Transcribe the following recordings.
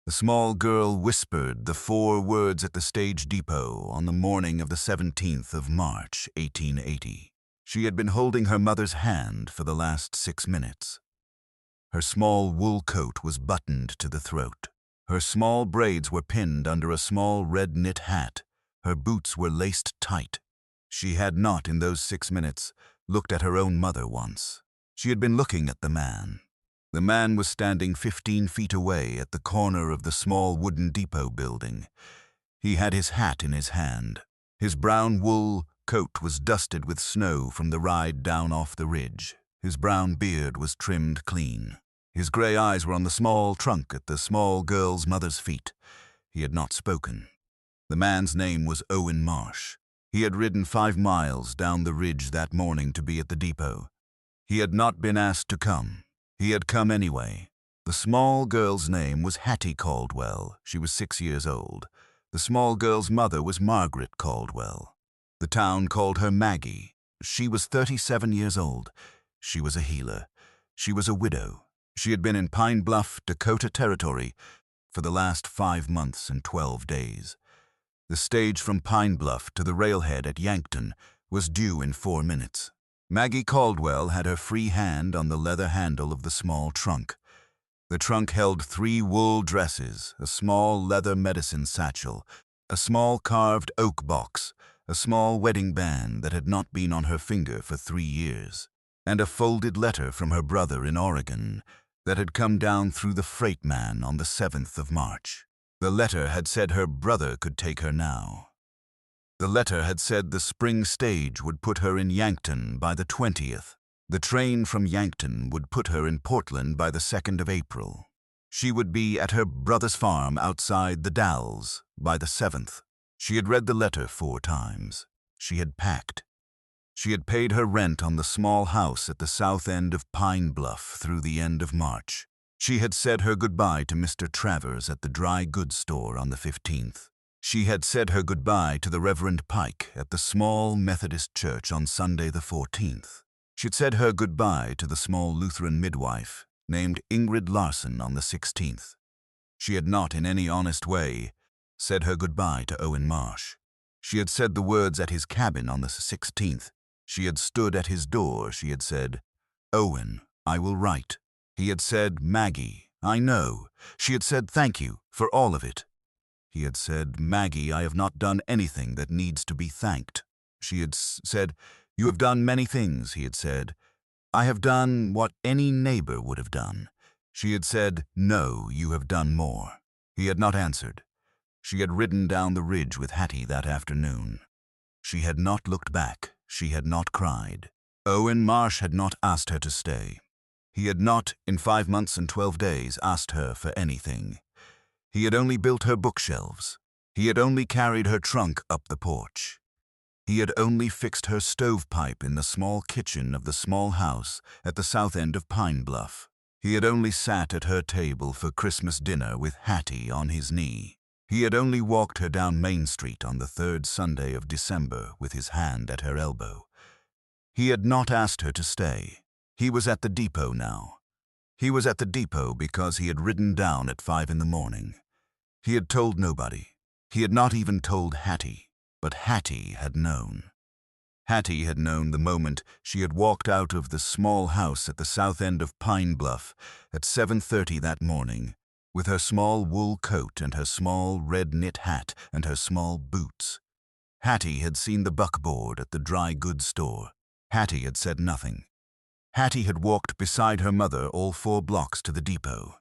The small girl whispered the 4 words at the stage depot on the morning of the 17th of March, 1880. She had been holding her mother's hand for the last 6 minutes. Her small wool coat was buttoned to the throat. Her small braids were pinned under a small red knit hat. Her boots were laced tight. She had not, in those 6 minutes, looked at her own mother once. She had been looking at the man. The man was standing 15 feet away at the corner of the small wooden depot building. He had his hat in his hand. His brown wool coat was dusted with snow from the ride down off the ridge. His brown beard was trimmed clean. His gray eyes were on the small trunk at the small girl's mother's feet. He had not spoken. The man's name was Owen Marsh. He had ridden 5 miles down the ridge that morning to be at the depot. He had not been asked to come. He had come anyway. The small girl's name was Hattie Caldwell. She was 6 years old. The small girl's mother was Margaret Caldwell. The town called her Maggie. She was 37 years old. She was a healer. She was a widow. She had been in Pine Bluff, Dakota Territory, for the last 5 months and 12 days. The stage from Pine Bluff to the railhead at Yankton was due in 4 minutes. Maggie Caldwell had her free hand on the leather handle of the small trunk. The trunk held 3 wool dresses, a small leather medicine satchel, a small carved oak box, a small wedding band that had not been on her finger for 3 years, and a folded letter from her brother in Oregon that had come down through the freight man on the 7th of March. The letter had said her brother could take her now. The letter had said the spring stage would put her in Yankton by the 20th. The train from Yankton would put her in Portland by the 2nd of April. She would be at her brother's farm outside the Dalles by the 7th. She had read the letter 4 times. She had packed. She had paid her rent on the small house at the south end of Pine Bluff through the end of March. She had said her goodbye to Mr. Travers at the dry goods store on the 15th. She had said her goodbye to the Reverend Pike at the small Methodist church on Sunday the 14th. She had said her goodbye to the small Lutheran midwife named Ingrid Larson on the 16th. She had not, in any honest way, said her goodbye to Owen Marsh. She had said the words at his cabin on the 16th. She had stood at his door. She had said, "Owen, I will write." He had said, "Maggie, I know." She had said, "Thank you for all of it." He had said, "Maggie, I have not done anything that needs to be thanked." She had said, "You have done many things," he had said. "I have done what any neighbor would have done." She had said, "No, you have done more." He had not answered. She had ridden down the ridge with Hattie that afternoon. She had not looked back. She had not cried. Owen Marsh had not asked her to stay. He had not, in 5 months and 12 days, asked her for anything. He had only built her bookshelves. He had only carried her trunk up the porch. He had only fixed her stovepipe in the small kitchen of the small house at the south end of Pine Bluff. He had only sat at her table for Christmas dinner with Hattie on his knee. He had only walked her down Main Street on the 3rd Sunday of December with his hand at her elbow. He had not asked her to stay. He was at the depot now. He was at the depot because he had ridden down at 5 in the morning. He had told nobody. He had not even told Hattie, but Hattie had known. Hattie had known the moment she had walked out of the small house at the south end of Pine Bluff at 7:30 that morning, with her small wool coat and her small red knit hat and her small boots. Hattie had seen the buckboard at the dry goods store. Hattie had said nothing. Hattie had walked beside her mother all 4 blocks to the depot.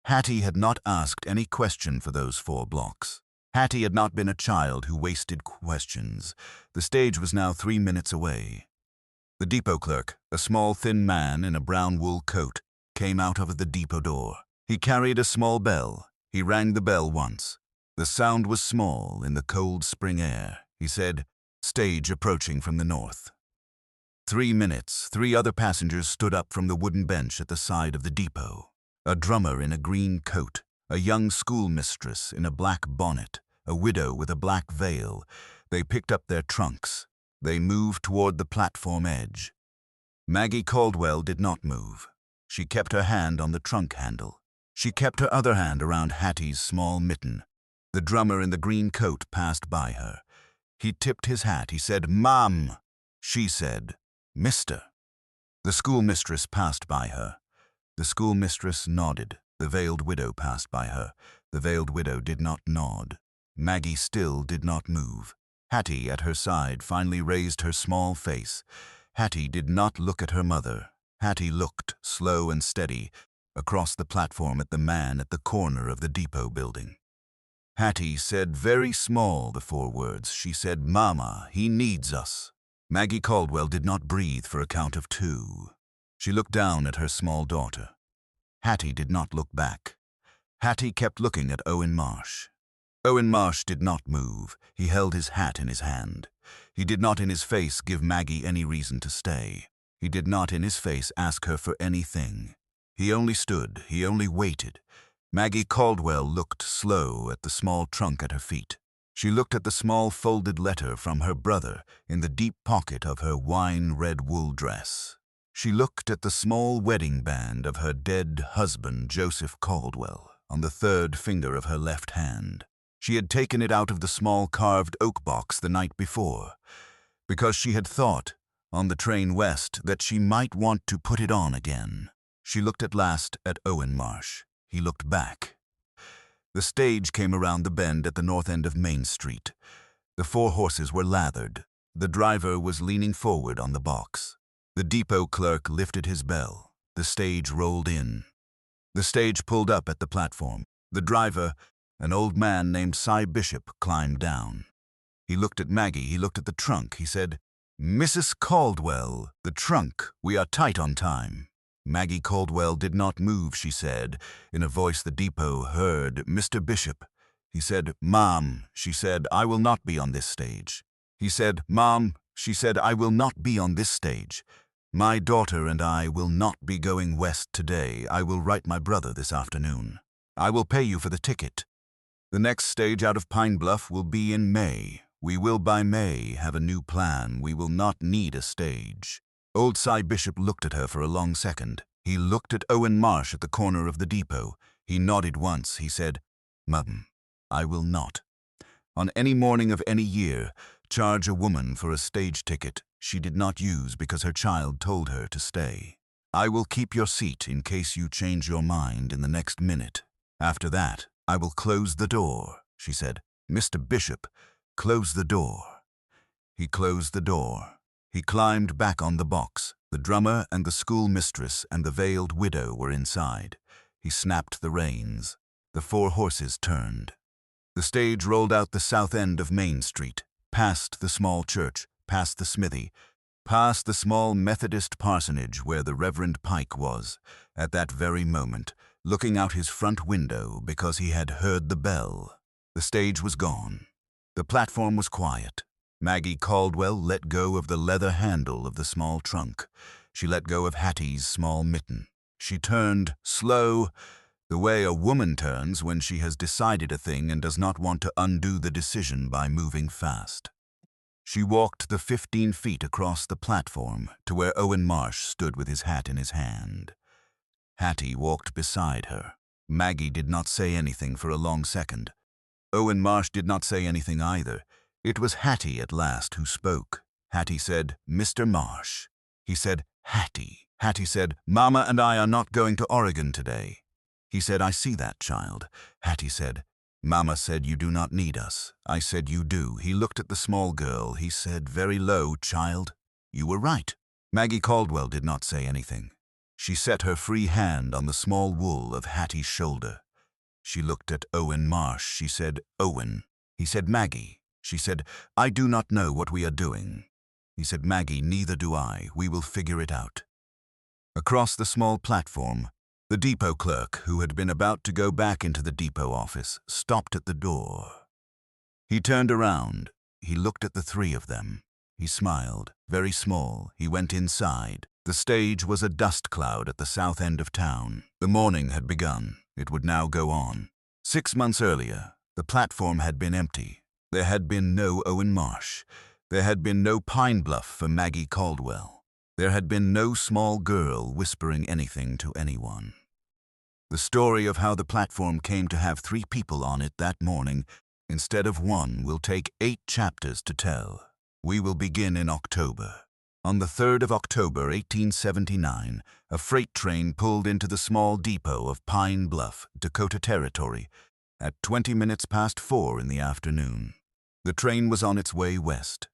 Hattie had not asked any question for those 4 blocks. Hattie had not been a child who wasted questions. The stage was now 3 minutes away. The depot clerk, a small thin man in a brown wool coat, came out of the depot door. He carried a small bell. He rang the bell once. The sound was small in the cold spring air. He said, "Stage approaching from the north." 3 minutes, 3 other passengers stood up from the wooden bench at the side of the depot. A drummer in a green coat, a young schoolmistress in a black bonnet, a widow with a black veil. They picked up their trunks. They moved toward the platform edge. Maggie Caldwell did not move. She kept her hand on the trunk handle. She kept her other hand around Hattie's small mitten. The drummer in the green coat passed by her. He tipped his hat. He said, "Mom." She said, "Mister." The schoolmistress passed by her. The schoolmistress nodded. The veiled widow passed by her. The veiled widow did not nod. Maggie still did not move. Hattie at her side finally raised her small face. Hattie did not look at her mother. Hattie looked, slow and steady, across the platform at the man at the corner of the depot building. Hattie said very small the 4 words. She said, "Mama, he needs us." Maggie Caldwell did not breathe for a count of 2. She looked down at her small daughter. Hattie did not look back. Hattie kept looking at Owen Marsh. Owen Marsh did not move. He held his hat in his hand. He did not in his face give Maggie any reason to stay. He did not in his face ask her for anything. He only stood. He only waited. Maggie Caldwell looked slow at the small trunk at her feet. She looked at the small folded letter from her brother in the deep pocket of her wine-red wool dress. She looked at the small wedding band of her dead husband, Joseph Caldwell, on the 3rd finger of her left hand. She had taken it out of the small carved oak box the night before, because she had thought, on the train west, that she might want to put it on again. She looked at last at Owen Marsh. He looked back. The stage came around the bend at the north end of Main Street. The 4 horses were lathered. The driver was leaning forward on the box. The depot clerk lifted his bell. The stage rolled in. The stage pulled up at the platform. The driver, an old man named Cy Bishop, climbed down. He looked at Maggie. He looked at the trunk. He said, "Mrs. Caldwell, the trunk. We are tight on time." Maggie Caldwell did not move, she said, in a voice the depot heard. "Mr. Bishop." He said, "Mom," she said, "I will not be on this stage." He said, "Mom," she said, "I will not be on this stage. My daughter and I will not be going west today. I will write my brother this afternoon. I will pay you for the ticket. The next stage out of Pine Bluff will be in May. We will by May have a new plan. We will not need a stage." Old Cy Bishop looked at her for a long second. He looked at Owen Marsh at the corner of the depot. He nodded once. He said, "Mum, I will not, on any morning of any year, charge a woman for a stage ticket she did not use because her child told her to stay. I will keep your seat in case you change your mind in the next minute. After that, I will close the door," she said. "Mr. Bishop, close the door." He closed the door. He climbed back on the box. The drummer and the schoolmistress and the veiled widow were inside. He snapped the reins. The 4 horses turned. The stage rolled out the south end of Main Street, past the small church, past the smithy, past the small Methodist parsonage where the Reverend Pike was, at that very moment, looking out his front window because he had heard the bell. The stage was gone. The platform was quiet. Maggie Caldwell let go of the leather handle of the small trunk. She let go of Hattie's small mitten. She turned, slow, the way a woman turns when she has decided a thing and does not want to undo the decision by moving fast. She walked the 15 feet across the platform to where Owen Marsh stood with his hat in his hand. Hattie walked beside her. Maggie did not say anything for a long second. Owen Marsh did not say anything either. It was Hattie at last who spoke. Hattie said, "Mr. Marsh." He said, "Hattie." Hattie said, "Mama and I are not going to Oregon today." He said, "I see that, child." Hattie said, "Mama said you do not need us." I said, "You do." He looked at the small girl. He said very low, "Child, you were right." Maggie Caldwell did not say anything. She set her free hand on the small wool of Hattie's shoulder. She looked at Owen Marsh. She said, "Owen." He said, "Maggie." She said, "I do not know what we are doing." He said, "Maggie, neither do I. We will figure it out." Across the small platform, the depot clerk, who had been about to go back into the depot office, stopped at the door. He turned around. He looked at the 3 of them. He smiled, very small. He went inside. The stage was a dust cloud at the south end of town. The morning had begun. It would now go on. 6 months earlier, the platform had been empty. There had been no Owen Marsh. There had been no Pine Bluff for Maggie Caldwell. There had been no small girl whispering anything to anyone. The story of how the platform came to have 3 people on it that morning instead of 1 will take 8 chapters to tell. We will begin in October. On the 3rd of October, 1879, a freight train pulled into the small depot of Pine Bluff, Dakota Territory, at 20 minutes past 4 in the afternoon. The train was on its way west.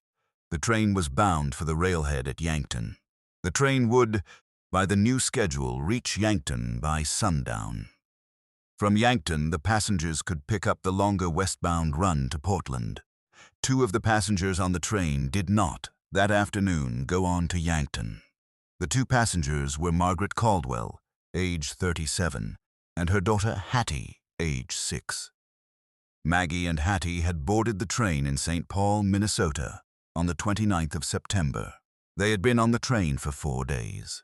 The train was bound for the railhead at Yankton. The train would, by the new schedule, reach Yankton by sundown. From Yankton, the passengers could pick up the longer westbound run to Portland. 2 of the passengers on the train did not, that afternoon, go on to Yankton. The 2 passengers were Margaret Caldwell, age 37, and her daughter Hattie, age 6. Maggie and Hattie had boarded the train in St. Paul, Minnesota, on the 29th of September. They had been on the train for 4 days.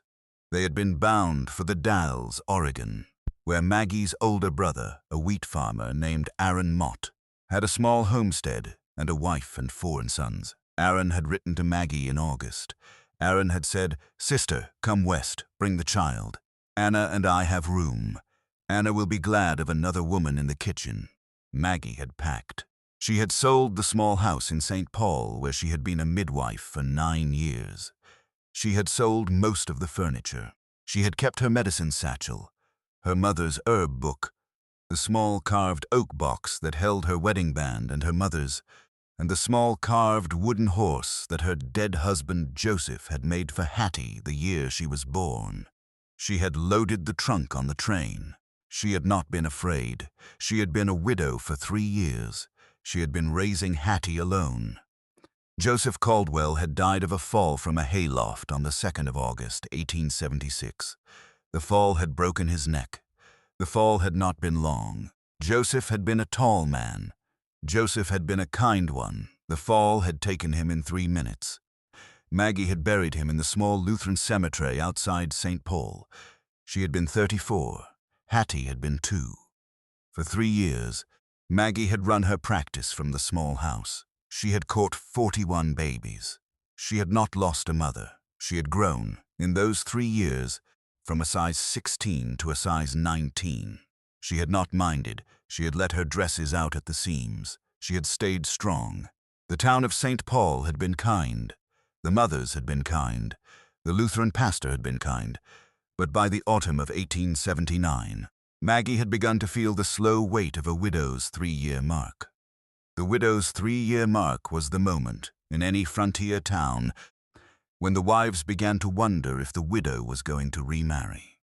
They had been bound for the Dalles, Oregon, where Maggie's older brother, a wheat farmer named Aaron Mott, had a small homestead and a wife and 4 sons. Aaron had written to Maggie in August. Aaron had said, "Sister, come west, bring the child. Anna and I have room. Anna will be glad of another woman in the kitchen." Maggie had packed. She had sold the small house in St. Paul where she had been a midwife for 9 years. She had sold most of the furniture. She had kept her medicine satchel, her mother's herb book, the small carved oak box that held her wedding band and her mother's, and the small carved wooden horse that her dead husband Joseph had made for Hattie the year she was born. She had loaded the trunk on the train. She had not been afraid. She had been a widow for 3 years. She had been raising Hattie alone. Joseph Caldwell had died of a fall from a hayloft on the 2nd of August, 1876. The fall had broken his neck. The fall had not been long. Joseph had been a tall man. Joseph had been a kind one. The fall had taken him in 3 minutes. Maggie had buried him in the small Lutheran cemetery outside St. Paul. She had been 34. Hattie had been 2. For 3 years, Maggie had run her practice from the small house. She had caught 41 babies. She had not lost a mother. She had grown, in those 3 years, from a size 16 to a size 19. She had not minded. She had let her dresses out at the seams. She had stayed strong. The town of St. Paul had been kind. The mothers had been kind. The Lutheran pastor had been kind. But by the autumn of 1879, Maggie had begun to feel the slow weight of a widow's 3-year mark. The widow's 3-year mark was the moment, in any frontier town, when the wives began to wonder if the widow was going to remarry.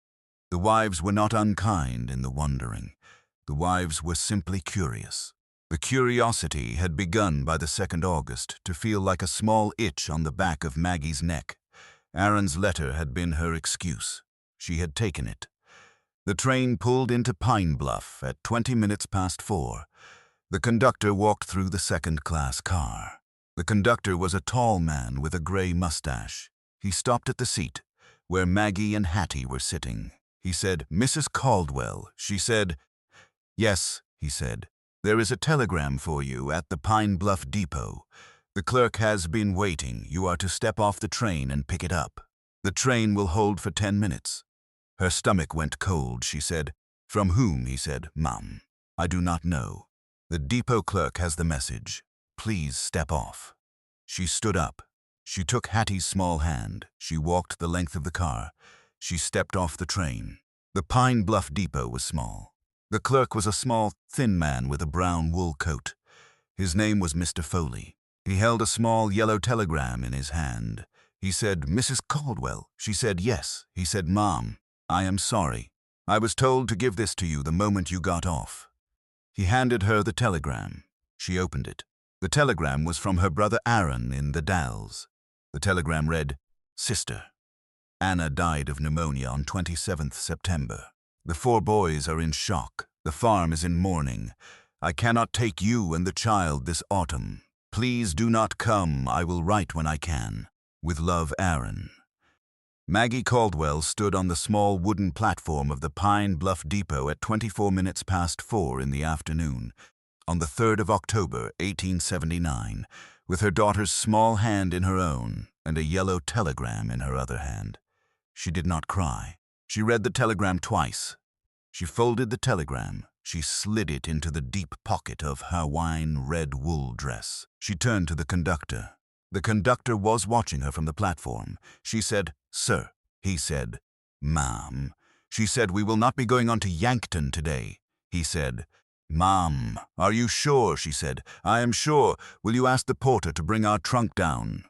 The wives were not unkind in the wondering. The wives were simply curious. The curiosity had begun by the 2nd August to feel like a small itch on the back of Maggie's neck. Aaron's letter had been her excuse. She had taken it. The train pulled into Pine Bluff at 20 minutes past 4. The conductor walked through the 2nd-class car. The conductor was a tall man with a gray mustache. He stopped at the seat where Maggie and Hattie were sitting. He said, "Mrs. Caldwell." She said, "Yes," he said. "There is a telegram for you at the Pine Bluff depot. The clerk has been waiting. You are to step off the train and pick it up. The train will hold for 10 minutes. Her stomach went cold. She said, "From whom?" He said, "Mum, I do not know. The depot clerk has the message. Please step off." She stood up. She took Hattie's small hand. She walked the length of the car. She stepped off the train. The Pine Bluff depot was small. The clerk was a small, thin man with a brown wool coat. His name was Mr. Foley. He held a small yellow telegram in his hand. He said, "Mrs. Caldwell." She said, "Yes." He said, "Mom, I am sorry. I was told to give this to you the moment you got off." He handed her the telegram. She opened it. The telegram was from her brother Aaron in the Dalles. The telegram read, "Sister, Anna died of pneumonia on 27th September. The 4 boys are in shock. The farm is in mourning. I cannot take you and the child this autumn. Please do not come. I will write when I can. With love, Aaron." Maggie Caldwell stood on the small wooden platform of the Pine Bluff depot at 24 minutes past 4 in the afternoon, on the 3rd of October, 1879, with her daughter's small hand in her own and a yellow telegram in her other hand. She did not cry. She read the telegram twice. She folded the telegram. She slid it into the deep pocket of her wine-red wool dress. She turned to the conductor. The conductor was watching her from the platform. She said, "Sir." He said, "Ma'am." She said, "We will not be going on to Yankton today." He said, "Ma'am, are you sure?" She said, "I am sure. Will you ask the porter to bring our trunk down?"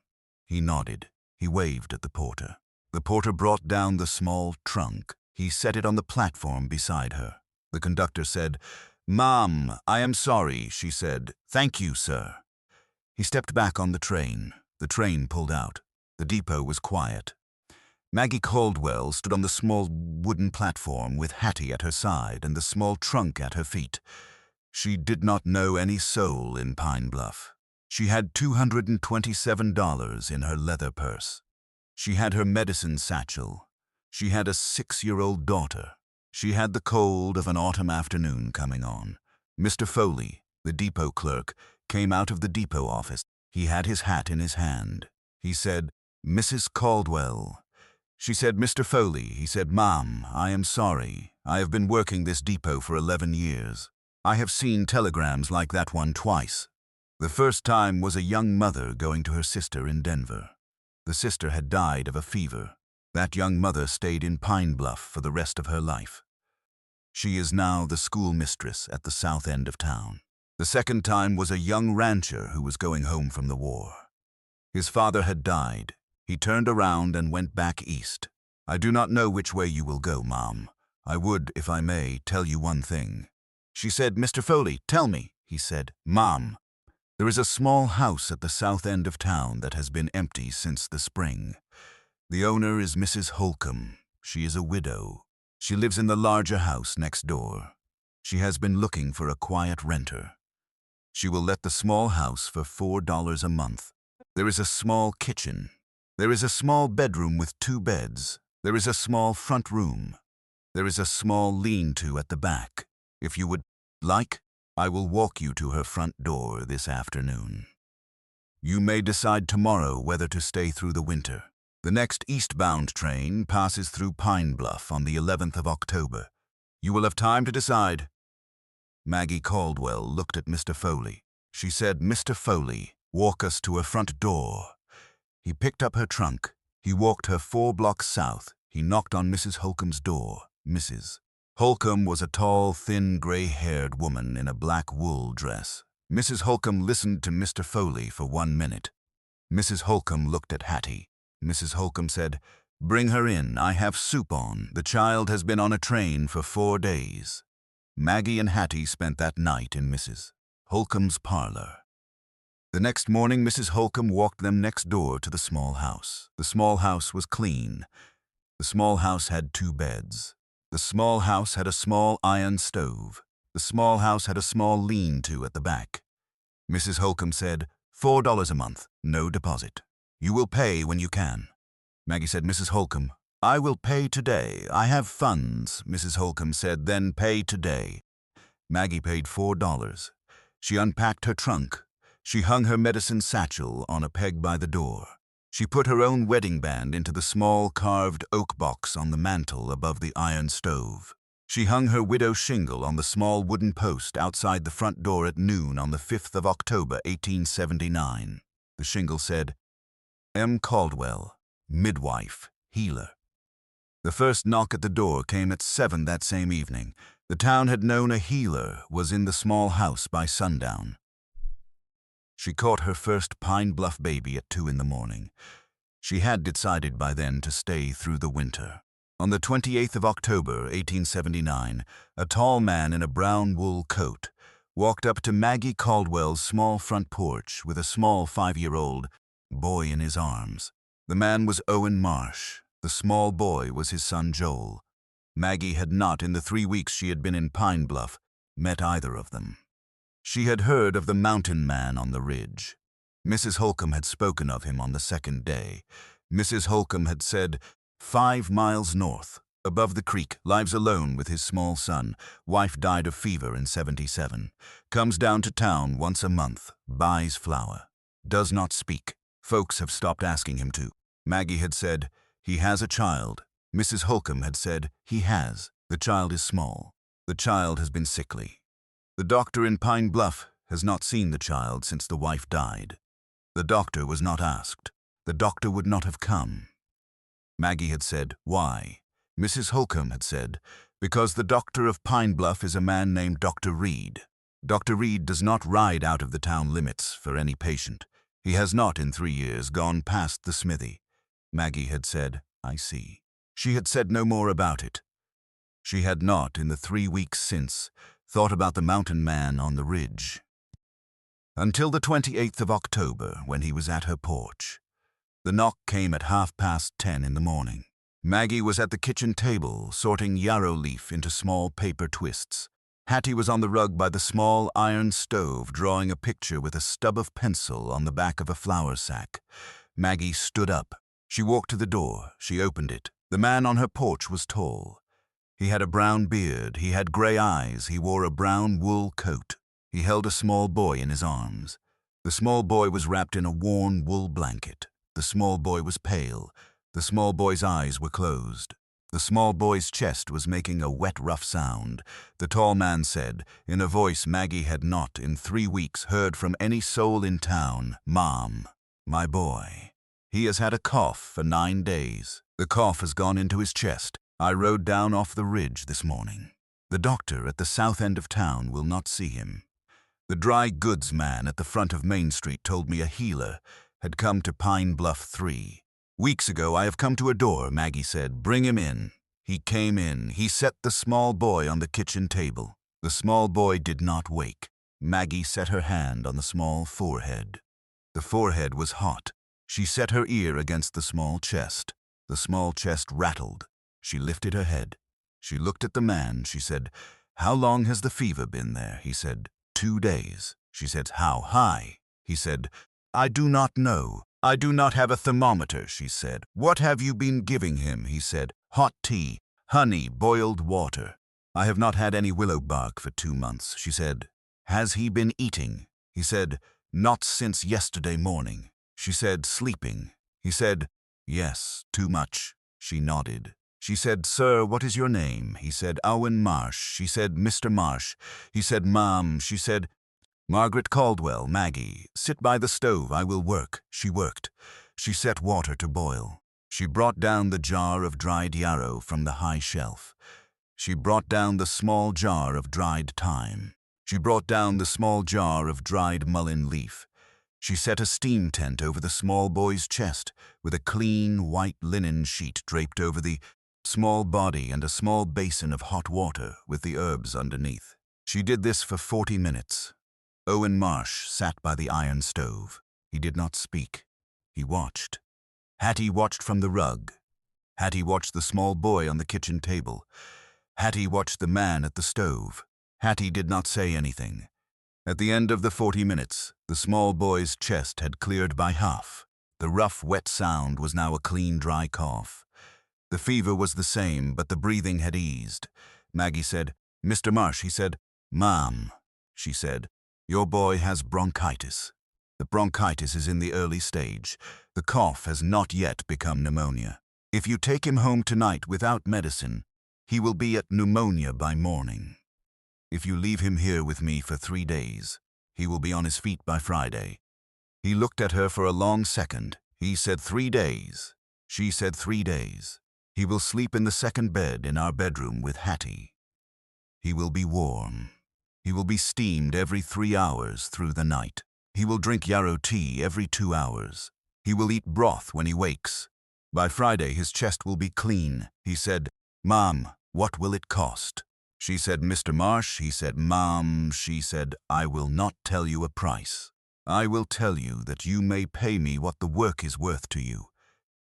He nodded. He waved at the porter. The porter brought down the small trunk. He set it on the platform beside her. The conductor said, "Ma'am, I am sorry." She said, "Thank you, sir." He stepped back on the train. The train pulled out. The depot was quiet. Maggie Caldwell stood on the small wooden platform with Hattie at her side and the small trunk at her feet. She did not know any soul in Pine Bluff. She had $227 in her leather purse. She had her medicine satchel. She had a 6-year-old daughter. She had the cold of an autumn afternoon coming on. Mr. Foley, the depot clerk, came out of the depot office. He had his hat in his hand. He said, "Mrs. Caldwell." She said, "Mr. Foley." He said, "Ma'am, I am sorry. I have been working this depot for 11 years. I have seen telegrams like that one twice. The first time was a young mother going to her sister in Denver. The sister had died of a fever. That young mother stayed in Pine Bluff for the rest of her life. She is now the schoolmistress at the south end of town. The second time was a young rancher who was going home from the war. His father had died. He turned around and went back east. I do not know which way you will go, Mom. I would, if I may, tell you one thing." She said, "Mr. Foley, tell me." He said, "Mom, there is a small house at the south end of town that has been empty since the spring. The owner is Mrs. Holcomb. She is a widow. She lives in the larger house next door. She has been looking for a quiet renter. She will let the small house for $4 a month. There is a small kitchen. There is a small bedroom with 2 beds. There is a small front room. There is a small lean-to at the back. If you would like, I will walk you to her front door this afternoon. You may decide tomorrow whether to stay through the winter. The next eastbound train passes through Pine Bluff on the 11th of October. You will have time to decide." Maggie Caldwell looked at Mr. Foley. She said, "Mr. Foley, walk us to her front door." He picked up her trunk. He walked her 4 blocks south. He knocked on Mrs. Holcomb's door. Mrs. Holcomb was a tall, thin, gray-haired woman in a black wool dress. Mrs. Holcomb listened to Mr. Foley for 1 minute. Mrs. Holcomb looked at Hattie. Mrs. Holcomb said, "Bring her in. I have soup on. The child has been on a train for 4 days." Maggie and Hattie spent that night in Mrs. Holcomb's parlor. The next morning, Mrs. Holcomb walked them next door to the small house. The small house was clean. The small house had 2 beds. The small house had a small iron stove. The small house had a small lean-to at the back. Mrs. Holcomb said, $4 a month, no deposit. You will pay when you can." Maggie said, "Mrs. Holcomb, I will pay today. I have funds." Mrs. Holcomb said, "Then pay today." Maggie paid $4. She unpacked her trunk. She hung her medicine satchel on a peg by the door. She put her own wedding band into the small carved oak box on the mantel above the iron stove. She hung her widow shingle on the small wooden post outside the front door at noon on the 5th of October, 1879. The shingle said, "M. Caldwell, midwife, healer." The first knock at the door came at 7 that same evening. The town had known a healer was in the small house by sundown. She caught her first Pine Bluff baby at 2 in the morning. She had decided by then to stay through the winter. On the 28th of October, 1879, a tall man in a brown wool coat walked up to Maggie Caldwell's small front porch with a small 5-year-old boy in his arms. The man was Owen Marsh. The small boy was his son Joel. Maggie had not, in the 3 weeks she had been in Pine Bluff, met either of them. She had heard of the mountain man on the ridge. Mrs. Holcomb had spoken of him on the second day. Mrs. Holcomb had said, 5 miles north, above the creek, lives alone with his small son. Wife died of fever in 77. Comes down to town once a month, buys flour. Does not speak. Folks have stopped asking him to. Maggie had said, he has a child. Mrs. Holcomb had said, he has. The child is small. The child has been sickly. The doctor in Pine Bluff has not seen the child since the wife died. The doctor was not asked. The doctor would not have come. Maggie had said, why? Mrs. Holcomb had said, because the doctor of Pine Bluff is a man named Dr. Reed. Dr. Reed does not ride out of the town limits for any patient. He has not in 3 years gone past the smithy. Maggie had said, I see. She had said no more about it. She had not, in the 3 weeks since, thought about the mountain man on the ridge. Until the 28th of October, when he was at her porch. The knock came at 10:30 in the morning. Maggie was at the kitchen table, sorting yarrow leaf into small paper twists. Hattie was on the rug by the small iron stove, drawing a picture with a stub of pencil on the back of a flour sack. Maggie stood up. She walked to the door. She opened it. The man on her porch was tall. He had a brown beard. He had gray eyes. He wore a brown wool coat. He held a small boy in his arms. The small boy was wrapped in a worn wool blanket. The small boy was pale. The small boy's eyes were closed. The small boy's chest was making a wet, rough sound. The tall man said, in a voice Maggie had not in 3 weeks heard from any soul in town, Mom, my boy. He has had a cough for 9 days. The cough has gone into his chest. I rode down off the ridge this morning. The doctor at the south end of town will not see him. The dry goods man at the front of Main Street told me a healer had come to Pine Bluff 3. Weeks ago I have come to a door, Maggie said. Bring him in. He came in. He set the small boy on the kitchen table. The small boy did not wake. Maggie set her hand on the small forehead. The forehead was hot. She set her ear against the small chest. The small chest rattled. She lifted her head. She looked at the man. She said, How long has the fever been there? He said, 2 days. She said, How high? He said, I do not know. I do not have a thermometer, she said. What have you been giving him? He said, Hot tea, honey, boiled water. I have not had any willow bark for 2 months, she said. Has he been eating? He said, Not since yesterday morning. She said, Sleeping. He said, Yes, too much. She nodded. She said, Sir, what is your name? He said, Owen Marsh. She said, Mr. Marsh. He said, Mom. She said, Margaret Caldwell, Maggie, sit by the stove, I will work. She worked. She set water to boil. She brought down the jar of dried yarrow from the high shelf. She brought down the small jar of dried thyme. She brought down the small jar of dried mullein leaf. She set a steam tent over the small boy's chest, with a clean white linen sheet draped over the small body and a small basin of hot water with the herbs underneath. She did this for 40 minutes. Owen Marsh sat by the iron stove. He did not speak. He watched. Hattie watched from the rug. Hattie watched the small boy on the kitchen table. Hattie watched the man at the stove. Hattie did not say anything. At the end of the 40 minutes, the small boy's chest had cleared by half. The rough, wet sound was now a clean, dry cough. The fever was the same, but the breathing had eased. Maggie said, Mr. Marsh, he said, Mom, she said, your boy has bronchitis. The bronchitis is in the early stage. The cough has not yet become pneumonia. If you take him home tonight without medicine, he will be at pneumonia by morning. If you leave him here with me for 3 days, he will be on his feet by Friday. He looked at her for a long second. He said 3 days. She said 3 days. He will sleep in the second bed in our bedroom with Hattie. He will be warm. He will be steamed every 3 hours through the night. He will drink yarrow tea every 2 hours. He will eat broth when he wakes. By Friday his chest will be clean. He said, Mom, what will it cost? She said, Mr. Marsh. He said, Mom. She said, I will not tell you a price. I will tell you that you may pay me what the work is worth to you.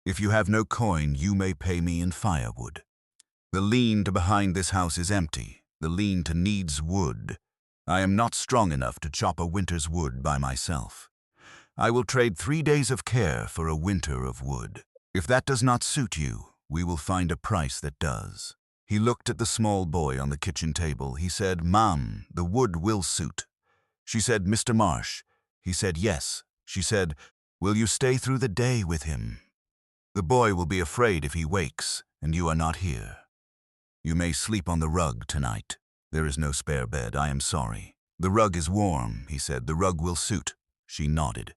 If you have no coin, you may pay me in firewood. The lean-to behind this house is empty. The lean-to needs wood. I am not strong enough to chop a winter's wood by myself. I will trade 3 days of care for a winter of wood. If that does not suit you, we will find a price that does. He looked at the small boy on the kitchen table. He said, Mom, the wood will suit. She said, Mr. Marsh. He said, yes. She said, will you stay through the day with him? The boy will be afraid if he wakes and you are not here. You may sleep on the rug tonight. "There is no spare bed, I am sorry." "The rug is warm," he said. "The rug will suit." She nodded.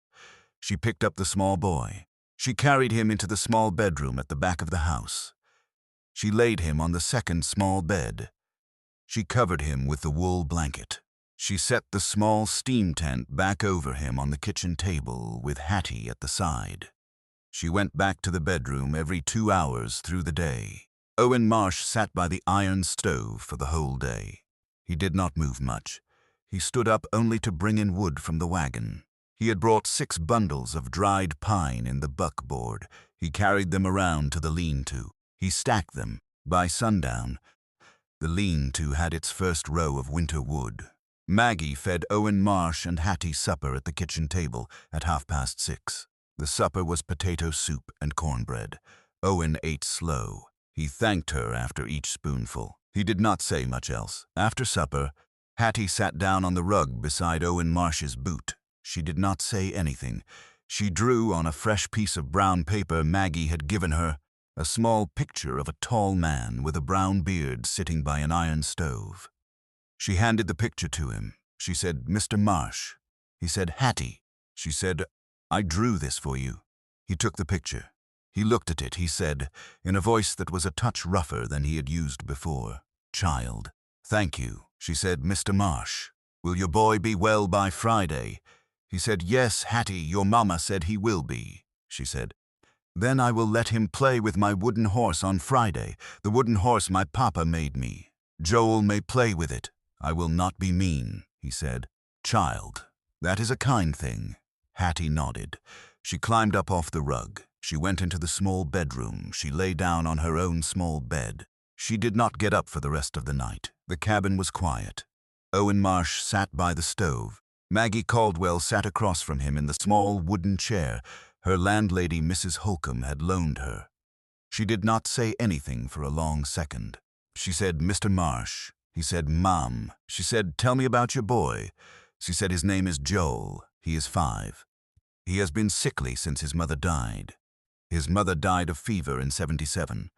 She picked up the small boy. She carried him into the small bedroom at the back of the house. She laid him on the second small bed. She covered him with the wool blanket. She set the small steam tent back over him on the kitchen table with Hattie at the side. She went back to the bedroom every 2 hours through the day. Owen Marsh sat by the iron stove for the whole day. He did not move much. He stood up only to bring in wood from the wagon. He had brought 6 bundles of dried pine in the buckboard. He carried them around to the lean-to. He stacked them. By sundown, the lean-to had its first row of winter wood. Maggie fed Owen Marsh and Hattie supper at the kitchen table at 6:30. The supper was potato soup and cornbread. Owen ate slow. He thanked her after each spoonful. He did not say much else. After supper, Hattie sat down on the rug beside Owen Marsh's boot. She did not say anything. She drew on a fresh piece of brown paper Maggie had given her a small picture of a tall man with a brown beard sitting by an iron stove. She handed the picture to him. She said, "Mr. Marsh." He said, "Hattie." She said, "I drew this for you." He took the picture. He looked at it. He said, in a voice that was a touch rougher than he had used before, "Child." "Thank you." She said, "Mr. Marsh, will your boy be well by Friday?" He said, "Yes, Hattie, your mama said he will be." She said, "Then I will let him play with my wooden horse on Friday, the wooden horse my papa made me. Joel may play with it. I will not be mean." He said, "Child, that is a kind thing." Hattie nodded. She climbed up off the rug. She went into the small bedroom. She lay down on her own small bed. She did not get up for the rest of the night. The cabin was quiet. Owen Marsh sat by the stove. Maggie Caldwell sat across from him in the small wooden chair her landlady, Mrs. Holcomb, had loaned her. She did not say anything for a long second. She said, "Mr. Marsh." He said, "Mom." She said, "Tell me about your boy." She said, "His name is Joel. He is 5. He has been sickly since his mother died. His mother died of fever in 77.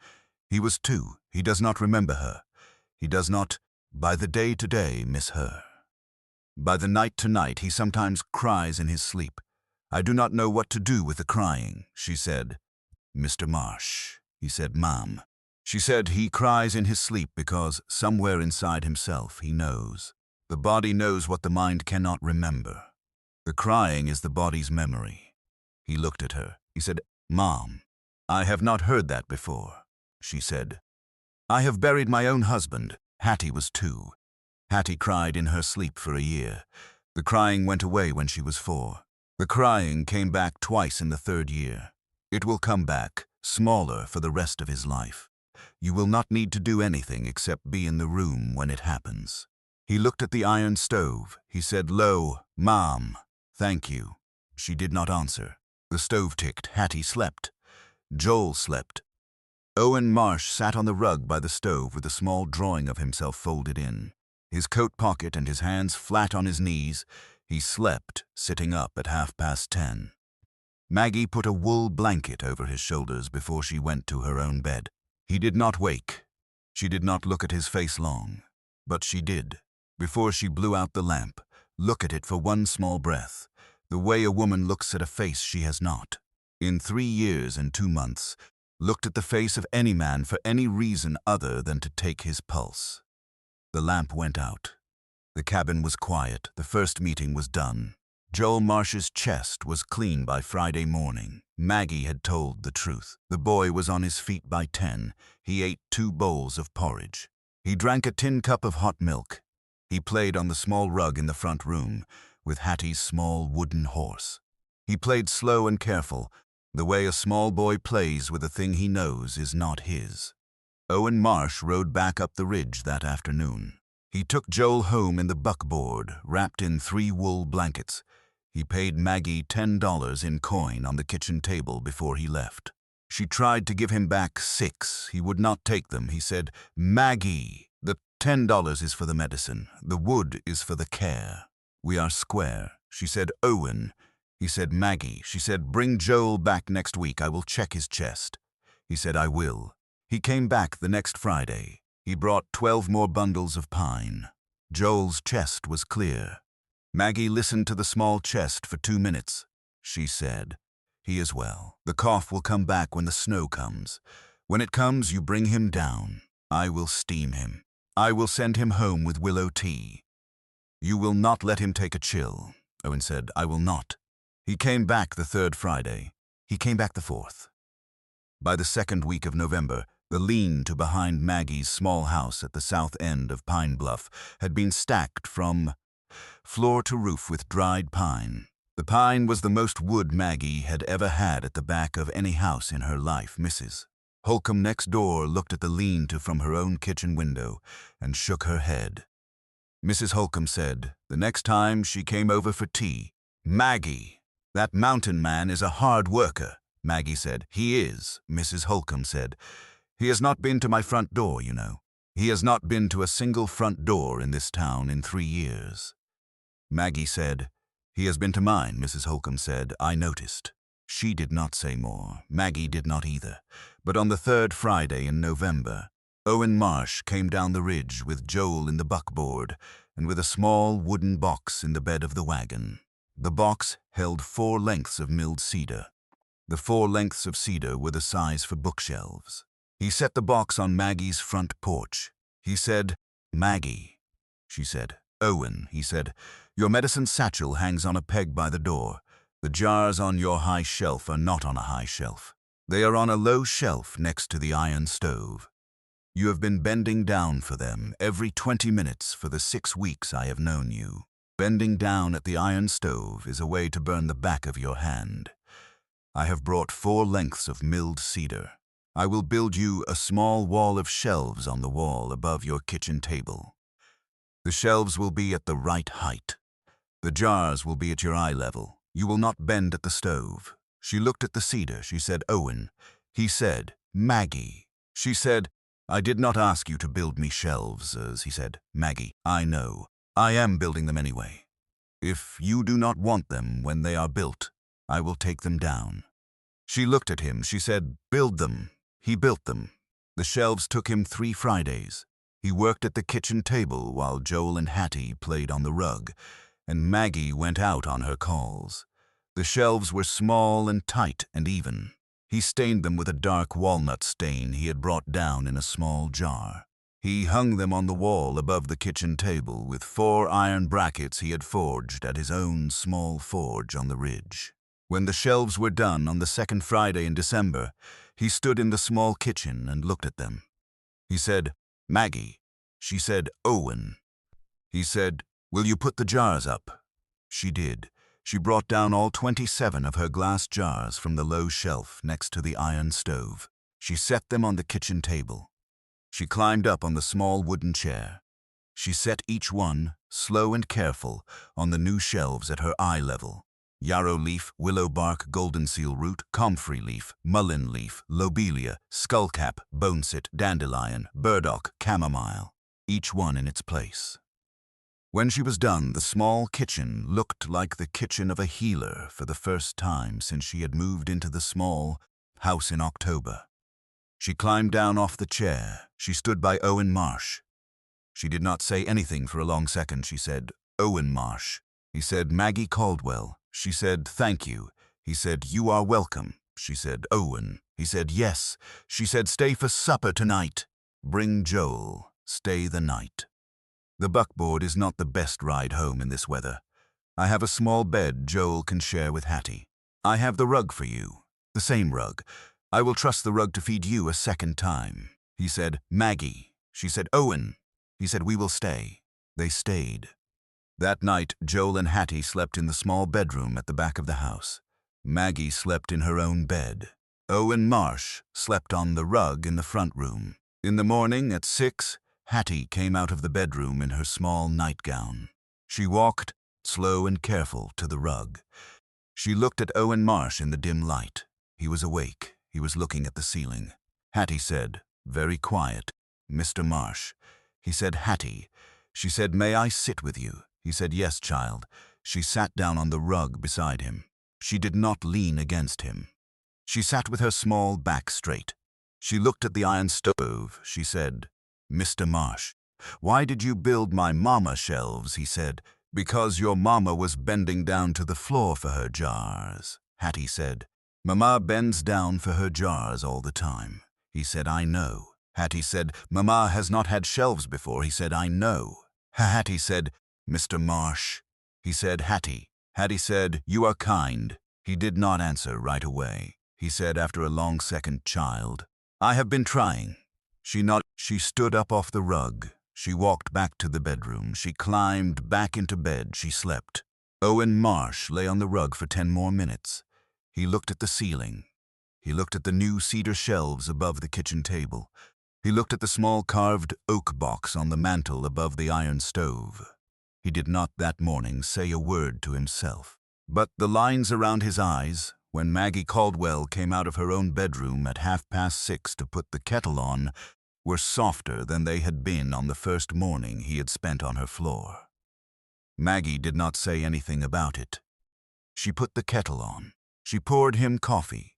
He was 2. He does not remember her. He does not, by the day to day, miss her. By the night to night, he sometimes cries in his sleep. I do not know what to do with the crying." She said, "Mr. Marsh." He said, "Mom." She said, "He cries in his sleep because somewhere inside himself he knows. The body knows what the mind cannot remember. The crying is the body's memory." He looked at her. He said, "Mom, I have not heard that before." She said, "I have buried my own husband." Hattie was 2. Hattie cried in her sleep for a year. The crying went away when she was 4. The crying came back twice in the 3rd year. It will come back, smaller for the rest of his life. You will not need to do anything except be in the room when it happens. He looked at the iron stove. He said low, "Mom, thank you." She did not answer. The stove ticked. Hattie slept. Joel slept. Owen Marsh sat on the rug by the stove with a small drawing of himself folded in, his coat pocket and his hands flat on his knees. He slept, sitting up at 10:30. Maggie put a wool blanket over his shoulders before she went to her own bed. He did not wake. She did not look at his face long, but she did, before she blew out the lamp, look at it for one small breath, the way a woman looks at a face she has not, in 3 years and 2 months, looked at the face of any man for any reason other than to take his pulse. The lamp went out. The cabin was quiet. The first meeting was done. Joel Marsh's chest was clean by Friday morning. Maggie had told the truth. The boy was on his feet by 10. He ate 2 bowls of porridge. He drank a tin cup of hot milk. He played on the small rug in the front room with Hattie's small wooden horse. He played slow and careful, the way a small boy plays with a thing he knows is not his. Owen Marsh rode back up the ridge that afternoon. He took Joel home in the buckboard, wrapped in 3 wool blankets. He paid Maggie $10 in coin on the kitchen table before he left. She tried to give him back 6. He would not take them. He said, "Maggie, the $10 is for the medicine. The wood is for the care. We are square." She said, "Owen." He said, "Maggie." She said, "Bring Joel back next week. I will check his chest." He said, "I will." He came back the next Friday. He brought 12 more bundles of pine. Joel's chest was clear. Maggie listened to the small chest for 2 minutes. She said, "He is well. The cough will come back when the snow comes. When it comes, you bring him down. I will steam him. I will send him home with willow tea." "You will not let him take a chill," Owen said. "I will not." He came back the 3rd Friday. He came back the 4th. By the 2nd week of November, the lean-to behind Maggie's small house at the south end of Pine Bluff had been stacked from floor to roof with dried pine. The pine was the most wood Maggie had ever had at the back of any house in her life. Mrs. Holcomb next door looked at the lean-to from her own kitchen window and shook her head. Mrs. Holcomb said, the next time she came over for tea, "Maggie, that mountain man is a hard worker." Maggie said, "He is," Mrs. Holcomb said. "He has not been to my front door, you know. He has not been to a single front door in this town in 3 years. Maggie said, "He has been to mine," Mrs. Holcomb said. "I noticed." She did not say more. Maggie did not either. But on the 3rd Friday in November, Owen Marsh came down the ridge with Joel in the buckboard and with a small wooden box in the bed of the wagon. The box held 4 lengths of milled cedar. The 4 lengths of cedar were the size for bookshelves. He set the box on Maggie's front porch. He said, "Maggie." She said, "Owen," he said, "your medicine satchel hangs on a peg by the door. The jars on your high shelf are not on a high shelf. They are on a low shelf next to the iron stove. You have been bending down for them every 20 minutes for the 6 weeks I have known you. Bending down at the iron stove is a way to burn the back of your hand. I have brought 4 lengths of milled cedar. I will build you a small wall of shelves on the wall above your kitchen table. The shelves will be at the right height. The jars will be at your eye level. You will not bend at the stove." She looked at the cedar. She said, "Owen." He said, "Maggie." She said, "I did not ask you to build me shelves," as he said. "Maggie, I know. I am building them anyway. If you do not want them when they are built, I will take them down." She looked at him. She said, "Build them." He built them. The shelves took him 3 Fridays. He worked at the kitchen table while Joel and Hattie played on the rug, and Maggie went out on her calls. The shelves were small and tight and even. He stained them with a dark walnut stain he had brought down in a small jar. He hung them on the wall above the kitchen table with 4 iron brackets he had forged at his own small forge on the ridge. When the shelves were done on the 2nd Friday in December, he stood in the small kitchen and looked at them. He said, "Maggie." She said, "Owen." He said, "Will you put the jars up?" She did. She brought down all 27 of her glass jars from the low shelf next to the iron stove. She set them on the kitchen table. She climbed up on the small wooden chair. She set each one, slow and careful, on the new shelves at her eye level. Yarrow leaf, willow bark, golden seal root, comfrey leaf, mullein leaf, lobelia, skullcap, boneset, dandelion, burdock, chamomile, each one in its place. When she was done, the small kitchen looked like the kitchen of a healer for the first time since she had moved into the small house in October. She climbed down off the chair. She stood by Owen Marsh. She did not say anything for a long second. She said, "Owen Marsh." He said, "Maggie Caldwell." She said, "Thank you." He said, "You are welcome." She said, "Owen." He said, "Yes." She said, "Stay for supper tonight. Bring Joel. Stay the night. The buckboard is not the best ride home in this weather. I have a small bed Joel can share with Hattie. I have the rug for you, the same rug. I will trust the rug to feed you a second time." He said, "Maggie." She said, "Owen." He said, "We will stay." They stayed. That night, Joel and Hattie slept in the small bedroom at the back of the house. Maggie slept in her own bed. Owen Marsh slept on the rug in the front room. In the morning at 6, Hattie came out of the bedroom in her small nightgown. She walked, slow and careful, to the rug. She looked at Owen Marsh in the dim light. He was awake. He was looking at the ceiling. Hattie said, very quiet, "Mr. Marsh." He said, "Hattie." She said, "May I sit with you?" He said, "Yes, child." She sat down on the rug beside him. She did not lean against him. She sat with her small back straight. She looked at the iron stove. She said, "Mr. Marsh, why did you build my mama shelves?" he said. "Because your mama was bending down to the floor for her jars," Hattie said. "Mama bends down for her jars all the time." He said, "I know." Hattie said, "Mama has not had shelves before." He said, "I know." Hattie said, "Mr. Marsh." He said, "Hattie." Hattie said, "You are kind." He did not answer right away. He said after a long second, "Child, I have been trying." She nodded. She stood up off the rug. She walked back to the bedroom. She climbed back into bed. She slept. Owen Marsh lay on the rug for 10 more minutes. He looked at the ceiling. He looked at the new cedar shelves above the kitchen table. He looked at the small carved oak box on the mantel above the iron stove. He did not that morning say a word to himself. But the lines around his eyes, when Maggie Caldwell came out of her own bedroom at 6:30 to put the kettle on, were softer than they had been on the first morning he had spent on her floor. Maggie did not say anything about it. She put the kettle on. She poured him coffee.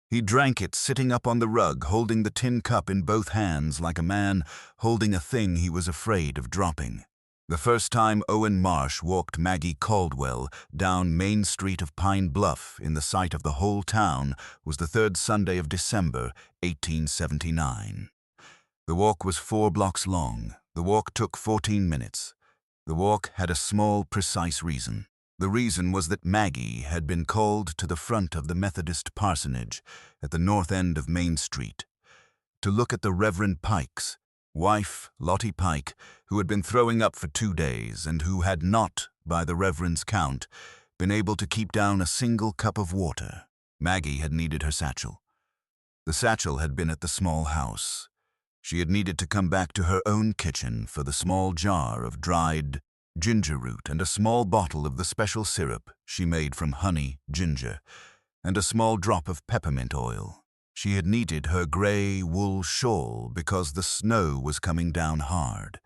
He drank it sitting up on the rug, holding the tin cup in both hands like a man holding a thing he was afraid of dropping. The first time Owen Marsh walked Maggie Caldwell down Main Street of Pine Bluff in the sight of the whole town was the 3rd Sunday of December, 1879. The walk was 4 blocks long. The walk took 14 minutes. The walk had a small, precise reason. The reason was that Maggie had been called to the front of the Methodist parsonage at the north end of Main Street to look at the Reverend Pike's wife, Lottie Pike, who had been throwing up for 2 days and who had not, by the Reverend's count, been able to keep down a single cup of water. Maggie had needed her satchel. The satchel had been at the small house. She had needed to come back to her own kitchen for the small jar of dried ginger root and a small bottle of the special syrup she made from honey, ginger, and a small drop of peppermint oil. She had needed her gray wool shawl because the snow was coming down hard.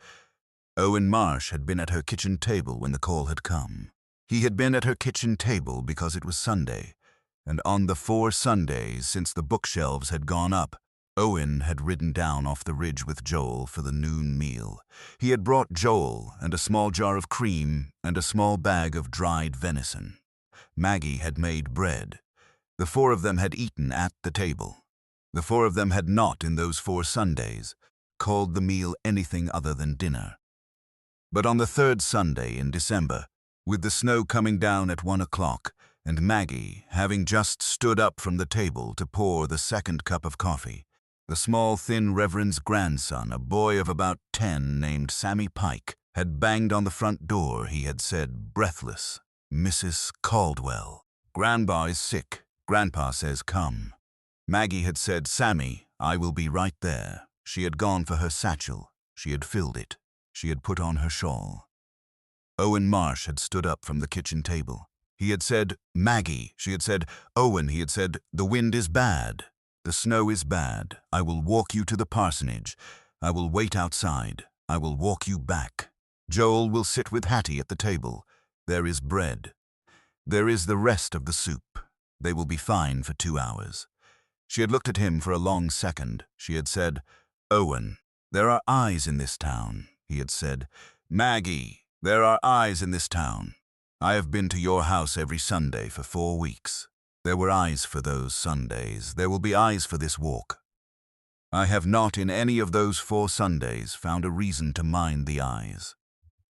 Owen Marsh had been at her kitchen table when the call had come. He had been at her kitchen table because it was Sunday, and on the 4 Sundays since the bookshelves had gone up, Owen had ridden down off the ridge with Joel for the noon meal. He had brought Joel and a small jar of cream and a small bag of dried venison. Maggie had made bread. The 4 of them had eaten at the table. The 4 of them had not, in those 4 Sundays, called the meal anything other than dinner. But on the 3rd Sunday in December, with the snow coming down at 1 o'clock, and Maggie having just stood up from the table to pour the 2nd cup of coffee, the small, thin Reverend's grandson, a boy of about 10 named Sammy Pike, had banged on the front door. He had said, breathless, "Mrs. Caldwell, Grandpa is sick. Grandpa says come." Maggie had said, "Sammy, I will be right there." She had gone for her satchel. She had filled it. She had put on her shawl. Owen Marsh had stood up from the kitchen table. He had said, "Maggie." She had said, "Owen." He had said, "The wind is bad. The snow is bad. I will walk you to the parsonage. I will wait outside. I will walk you back. Joel will sit with Hattie at the table. There is bread. There is the rest of the soup. They will be fine for 2 hours." She had looked at him for a long second. She had said, "Owen, there are eyes in this town." He had said, "Maggie, there are eyes in this town. I have been to your house every Sunday for 4 weeks. There were eyes for those Sundays. There will be eyes for this walk. I have not in any of those 4 Sundays found a reason to mind the eyes.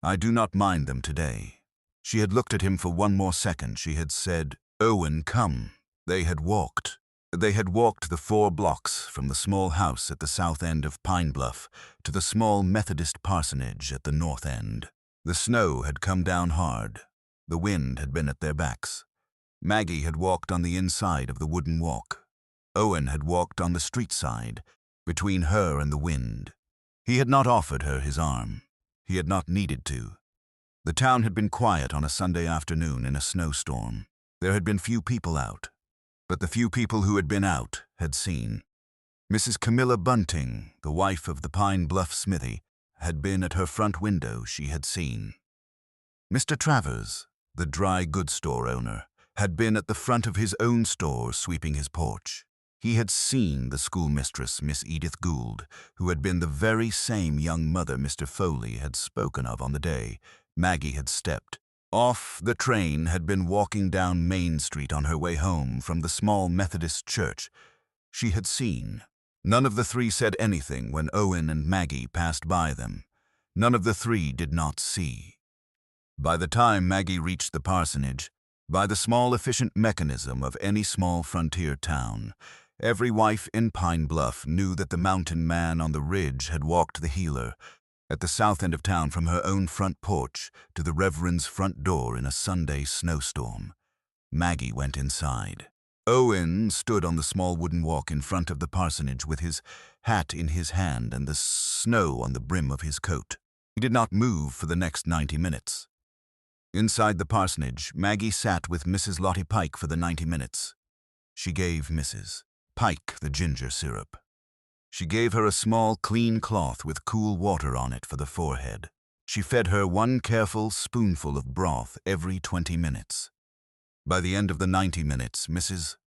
I do not mind them today." She had looked at him for 1 more second. She had said, "Owen, come." They had walked. They had walked the 4 blocks from the small house at the south end of Pine Bluff to the small Methodist parsonage at the north end. The snow had come down hard. The wind had been at their backs. Maggie had walked on the inside of the wooden walk. Owen had walked on the street side, between her and the wind. He had not offered her his arm. He had not needed to. The town had been quiet on a Sunday afternoon in a snowstorm. There had been few people out, but the few people who had been out had seen. Mrs. Camilla Bunting, the wife of the Pine Bluff smithy, had been at her front window. She had seen. Mr. Travers, the dry goods store owner, had been at the front of his own store sweeping his porch. He had seen the schoolmistress, Miss Edith Gould, who had been the very same young mother Mr. Foley had spoken of on the day Maggie had stepped off the train, had been walking down Main Street on her way home from the small Methodist church. She had seen. None of the three said anything when Owen and Maggie passed by them. None of the three did not see. By the time Maggie reached the parsonage, by the small efficient mechanism of any small frontier town, every wife in Pine Bluff knew that the mountain man on the ridge had walked the healer at the south end of town from her own front porch to the Reverend's front door in a Sunday snowstorm. Maggie went inside. Owen stood on the small wooden walk in front of the parsonage with his hat in his hand and the snow on the brim of his coat. He did not move for the next 90 minutes. Inside the parsonage, Maggie sat with Mrs. Lottie Pike for the 90 minutes. She gave Mrs. Pike the ginger syrup. She gave her a small, clean cloth with cool water on it for the forehead. She fed her one careful spoonful of broth every 20 minutes. By the end of the 90 minutes, Mrs.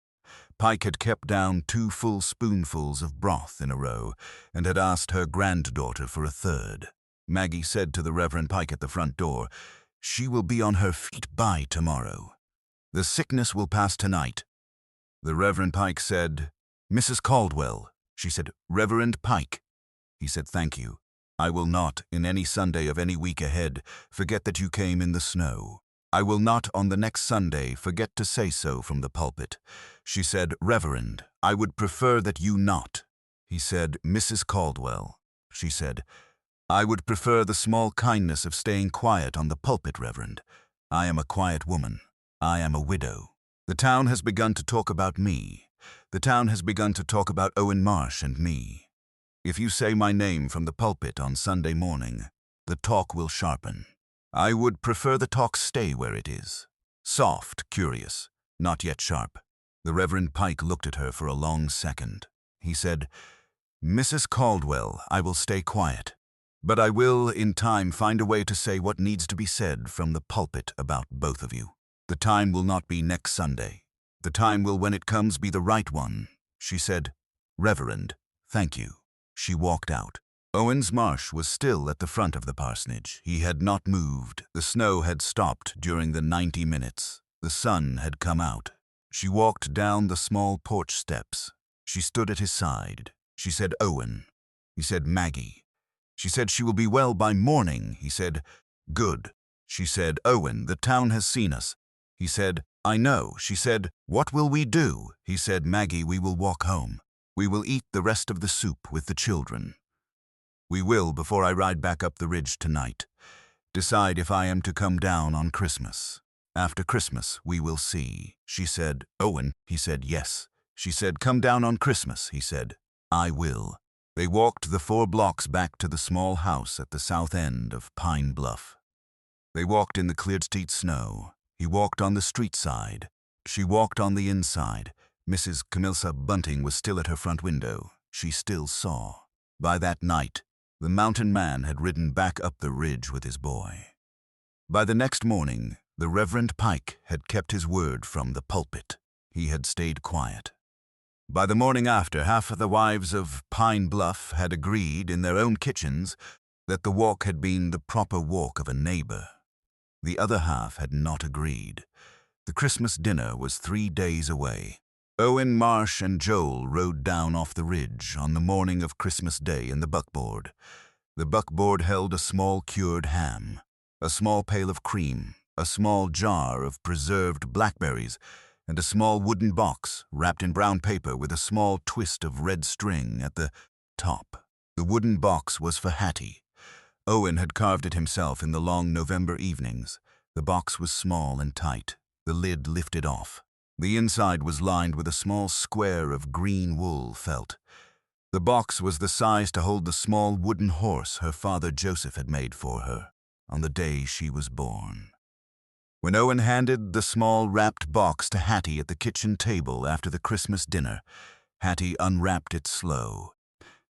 Pike had kept down 2 full spoonfuls of broth in a row and had asked her granddaughter for a third. Maggie said to the Reverend Pike at the front door, "She will be on her feet by tomorrow. The sickness will pass tonight." The Reverend Pike said, "Mrs. Caldwell." She said, "Reverend Pike." He said, "Thank you. I will not, in any Sunday of any week ahead, forget that you came in the snow. I will not on the next Sunday forget to say so from the pulpit." She said, "Reverend, I would prefer that you not." He said, "Mrs. Caldwell." She said, "I would prefer the small kindness of staying quiet on the pulpit, Reverend. I am a quiet woman. I am a widow. The town has begun to talk about me. The town has begun to talk about Owen Marsh and me. If you say my name from the pulpit on Sunday morning, the talk will sharpen. I would prefer the talk stay where it is. Soft, curious, not yet sharp." The Reverend Pike looked at her for a long second. He said, "Mrs. Caldwell, I will stay quiet. But I will, in time, find a way to say what needs to be said from the pulpit about both of you. The time will not be next Sunday. The time will, when it comes, be the right one." She said, "Reverend, thank you." She walked out. Owen Marsh was still at the front of the parsonage. He had not moved. The snow had stopped during the 90 minutes. The sun had come out. She walked down the small porch steps. She stood at his side. She said, "Owen." He said, "Maggie." She said, "She will be well by morning." He said, "Good." She said, "Owen, the town has seen us." He said, "I know." She said, "What will we do?" He said, "Maggie, we will walk home. We will eat the rest of the soup with the children. We will, before I ride back up the ridge tonight, decide if I am to come down on Christmas. After Christmas, we will see." She said, "Owen." He said, "Yes." She said, "Come down on Christmas." He said, "I will." They walked the 4 blocks back to the small house at the south end of Pine Bluff. They walked in the cleared street snow. He walked on the street side. She walked on the inside. Mrs. Camilsa Bunting was still at her front window. She still saw. By that night, the mountain man had ridden back up the ridge with his boy. By the next morning, the Reverend Pike had kept his word from the pulpit. He had stayed quiet. By the morning after, half of the wives of Pine Bluff had agreed in their own kitchens that the walk had been the proper walk of a neighbor. The other half had not agreed. The Christmas dinner was 3 days away. Owen Marsh and Joel rode down off the ridge on the morning of Christmas Day in the buckboard. The buckboard held a small cured ham, a small pail of cream, a small jar of preserved blackberries, and a small wooden box wrapped in brown paper with a small twist of red string at the top. The wooden box was for Hattie. Owen had carved it himself in the long November evenings. The box was small and tight, the lid lifted off. The inside was lined with a small square of green wool felt. The box was the size to hold the small wooden horse her father Joseph had made for her on the day she was born. When Owen handed the small wrapped box to Hattie at the kitchen table after the Christmas dinner, Hattie unwrapped it slow.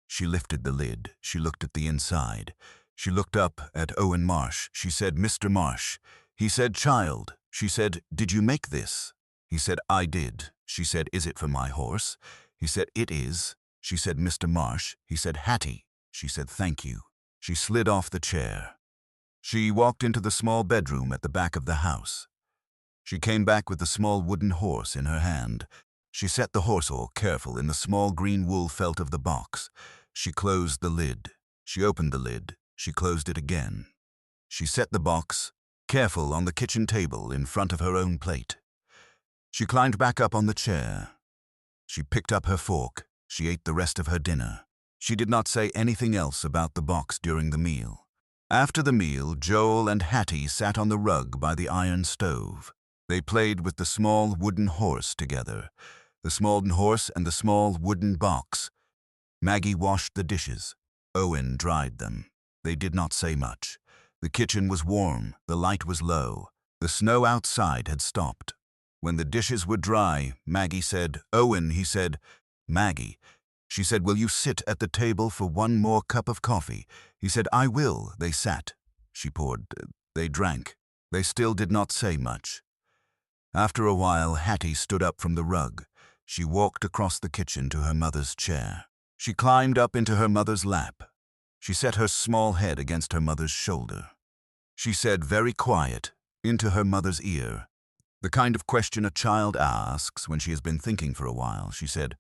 She lifted the lid. She looked at the inside. She looked up at Owen Marsh. She said, "Mr. Marsh." He said, "Child." She said, "Did you make this?" He said, "I did." She said, "Is it for my horse?" He said, "It is." She said, "Mr. Marsh." He said, "Hattie." She said, "Thank you." She slid off the chair. She walked into the small bedroom at the back of the house. She came back with the small wooden horse in her hand. She set the horse-all careful in the small green wool felt of the box. She closed the lid. She opened the lid. She closed it again. She set the box, careful, on the kitchen table in front of her own plate. She climbed back up on the chair. She picked up her fork. She ate the rest of her dinner. She did not say anything else about the box during the meal. After the meal, Joel and Hattie sat on the rug by the iron stove. They played with the small wooden horse together, the small horse and the small wooden box. Maggie washed the dishes. Owen dried them. They did not say much. The kitchen was warm. The light was low. The snow outside had stopped. When the dishes were dry, Maggie said, "Owen," he said. "Maggie." She said, "Will you sit at the table for one more cup of coffee?" He said, "I will." They sat. She poured. They drank. They still did not say much. After a while, Hattie stood up from the rug. She walked across the kitchen to her mother's chair. She climbed up into her mother's lap. She set her small head against her mother's shoulder. She said, very quiet, into her mother's ear, the kind of question a child asks when she has been thinking for a while. She said,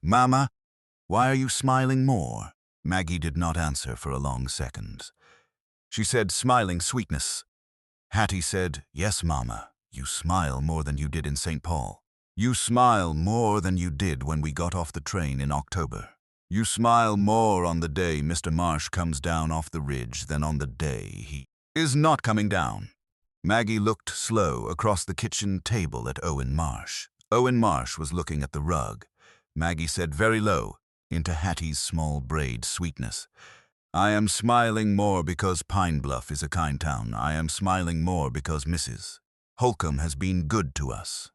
"Mama, why are you smiling more?" Maggie did not answer for a long second. She said, "Smiling sweetness." Hattie said, "Yes, Mama, you smile more than you did in St. Paul. You smile more than you did when we got off the train in October. You smile more on the day Mr. Marsh comes down off the ridge than on the day he is not coming down." Maggie looked slow across the kitchen table at Owen Marsh. Owen Marsh was looking at the rug. Maggie said very low, into Hattie's small braid sweetness, "I am smiling more because Pine Bluff is a kind town. I am smiling more because Mrs. Holcomb has been good to us.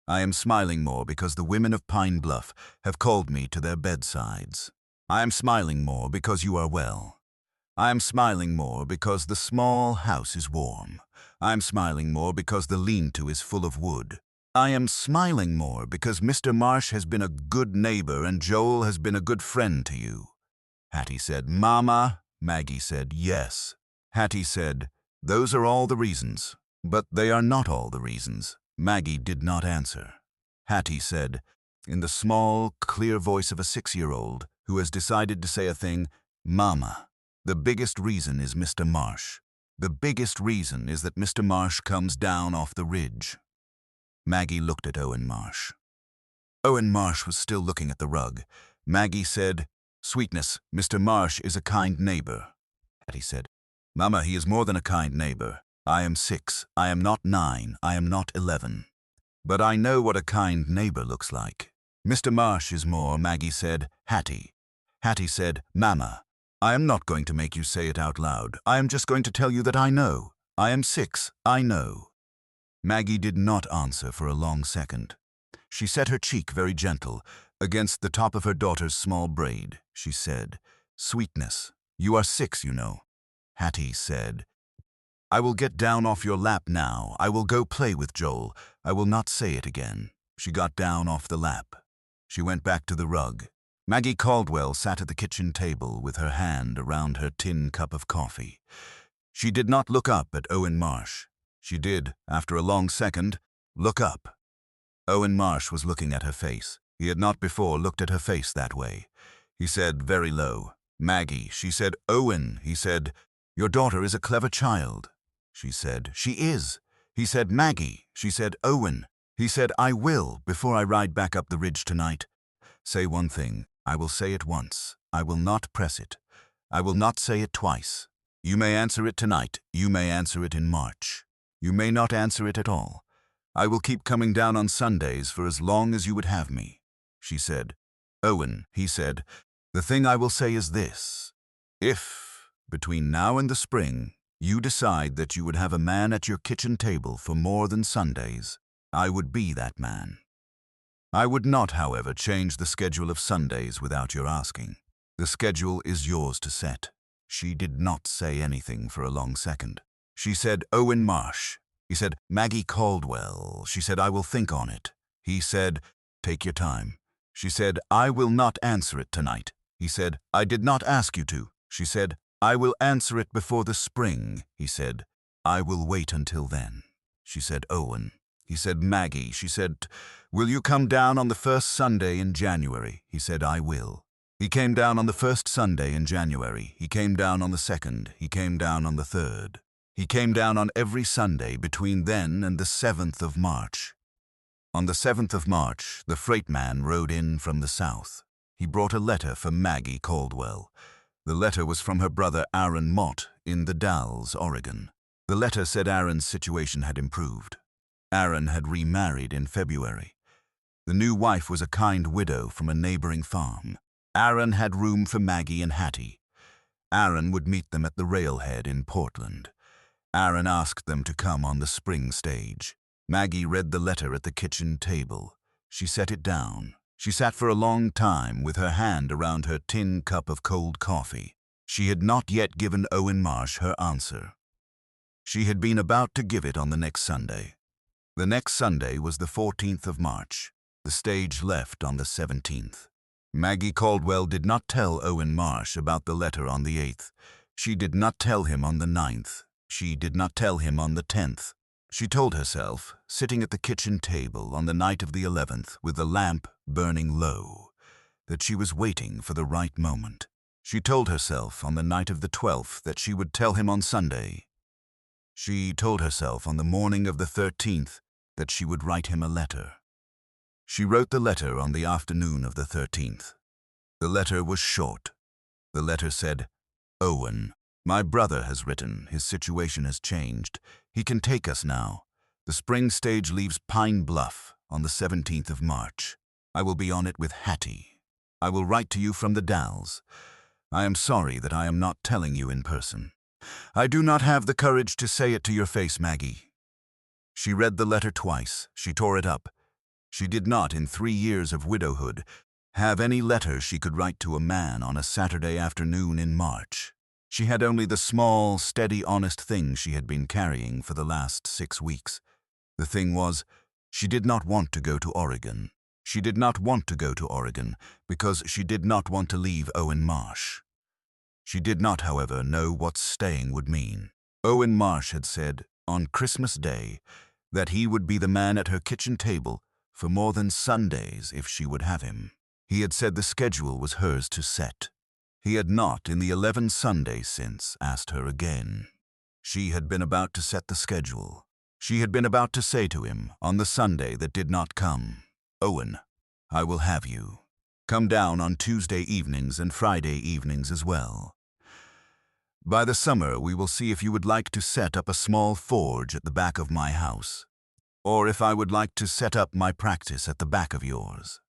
I am smiling more because the women of Pine Bluff have called me to their bedsides. I am smiling more because you are well. I am smiling more because the small house is warm. I am smiling more because the lean-to is full of wood. I am smiling more because Mr. Marsh has been a good neighbor and Joel has been a good friend to you." Hattie said, "Mama." Maggie said, "Yes." Hattie said, "Those are all the reasons, but they are not all the reasons." Maggie did not answer. Hattie said, in the small, clear voice of a 6-year-old who has decided to say a thing, "Mama, the biggest reason is Mr. Marsh. The biggest reason is that Mr. Marsh comes down off the ridge." Maggie looked at Owen Marsh. Owen Marsh was still looking at the rug. Maggie said, "Sweetness, Mr. Marsh is a kind neighbor." Hattie said, "Mama, he is more than a kind neighbor. I am 6. I am not 9. I am not 11. But I know what a kind neighbor looks like. Mr. Marsh is more." Maggie said, "Hattie." Hattie said, "Mama, I am not going to make you say it out loud. I am just going to tell you that I know. I am 6. I know." Maggie did not answer for a long second. She set her cheek very gentle against the top of her daughter's small braid. She said, "Sweetness, you are 6, you know." Hattie said, "I will get down off your lap now. I will go play with Joel. I will not say it again." She got down off the lap. She went back to the rug. Maggie Caldwell sat at the kitchen table with her hand around her tin cup of coffee. She did not look up at Owen Marsh. She did, after a long second, look up. Owen Marsh was looking at her face. He had not before looked at her face that way. He said very low, "Maggie." She said, "Owen." He said, "Your daughter is a clever child." She said, "She is." He said, "Maggie." She said, "Owen." He said, "I will, before I ride back up the ridge tonight. Say one thing. I will say it once. I will not press it. I will not say it twice. You may answer it tonight. You may answer it in March. You may not answer it at all. I will keep coming down on Sundays for as long as you would have me." She said, "Owen," he said, "the thing I will say is this. If, between now and the spring, you decide that you would have a man at your kitchen table for more than Sundays, I would be that man. I would not, however, change the schedule of Sundays without your asking. The schedule is yours to set." She did not say anything for a long second. She said, "Owen Marsh." He said, "Maggie Caldwell." She said, "I will think on it." He said, "Take your time." She said, "I will not answer it tonight." He said, "I did not ask you to." She said, "I will answer it before the spring." He said, "I will wait until then." She said, "Owen." He said, "Maggie." She said, "Will you come down on the first Sunday in January?" He said, "I will." He came down on the first Sunday in January. He came down on the second. He came down on the third. He came down on every Sunday between then and the 7th of March. On the 7th of March, the freight man rode in from the south. He brought a letter for Maggie Caldwell. The letter was from her brother Aaron Mott in the Dalles, Oregon. The letter said Aaron's situation had improved. Aaron had remarried in February. The new wife was a kind widow from a neighboring farm. Aaron had room for Maggie and Hattie. Aaron would meet them at the railhead in Portland. Aaron asked them to come on the spring stage. Maggie read the letter at the kitchen table. She set it down. She sat for a long time with her hand around her tin cup of cold coffee. She had not yet given Owen Marsh her answer. She had been about to give it on the next Sunday. The next Sunday was the 14th of March. The stage left on the 17th. Maggie Caldwell did not tell Owen Marsh about the letter on the 8th. She did not tell him on the 9th. She did not tell him on the 10th. She told herself, sitting at the kitchen table on the night of the 11th with the lamp burning low, that she was waiting for the right moment. She told herself on the night of the 12th that she would tell him on Sunday. She told herself on the morning of the 13th that she would write him a letter. She wrote the letter on the afternoon of the 13th. The letter was short. The letter said, "Owen, my brother has written. His situation has changed. He can take us now. The spring stage leaves Pine Bluff on the 17th of March. I will be on it with Hattie. I will write to you from the Dalles. I am sorry that I am not telling you in person. I do not have the courage to say it to your face, Maggie." She read the letter twice. She tore it up. She did not, in 3 years of widowhood, have any letter she could write to a man on a Saturday afternoon in March. She had only the small, steady, honest thing she had been carrying for the last 6 weeks. The thing was, she did not want to go to Oregon. She did not want to go to Oregon because she did not want to leave Owen Marsh. She did not, however, know what staying would mean. Owen Marsh had said, on Christmas Day, that he would be the man at her kitchen table for more than Sundays if she would have him. He had said the schedule was hers to set. He had not, in the 11 Sundays since, asked her again. She had been about to set the schedule. She had been about to say to him, on the Sunday that did not come, "Owen, I will have you. Come down on Tuesday evenings and Friday evenings as well. By the summer, we will see if you would like to set up a small forge at the back of my house, or if I would like to set up my practice at the back of yours.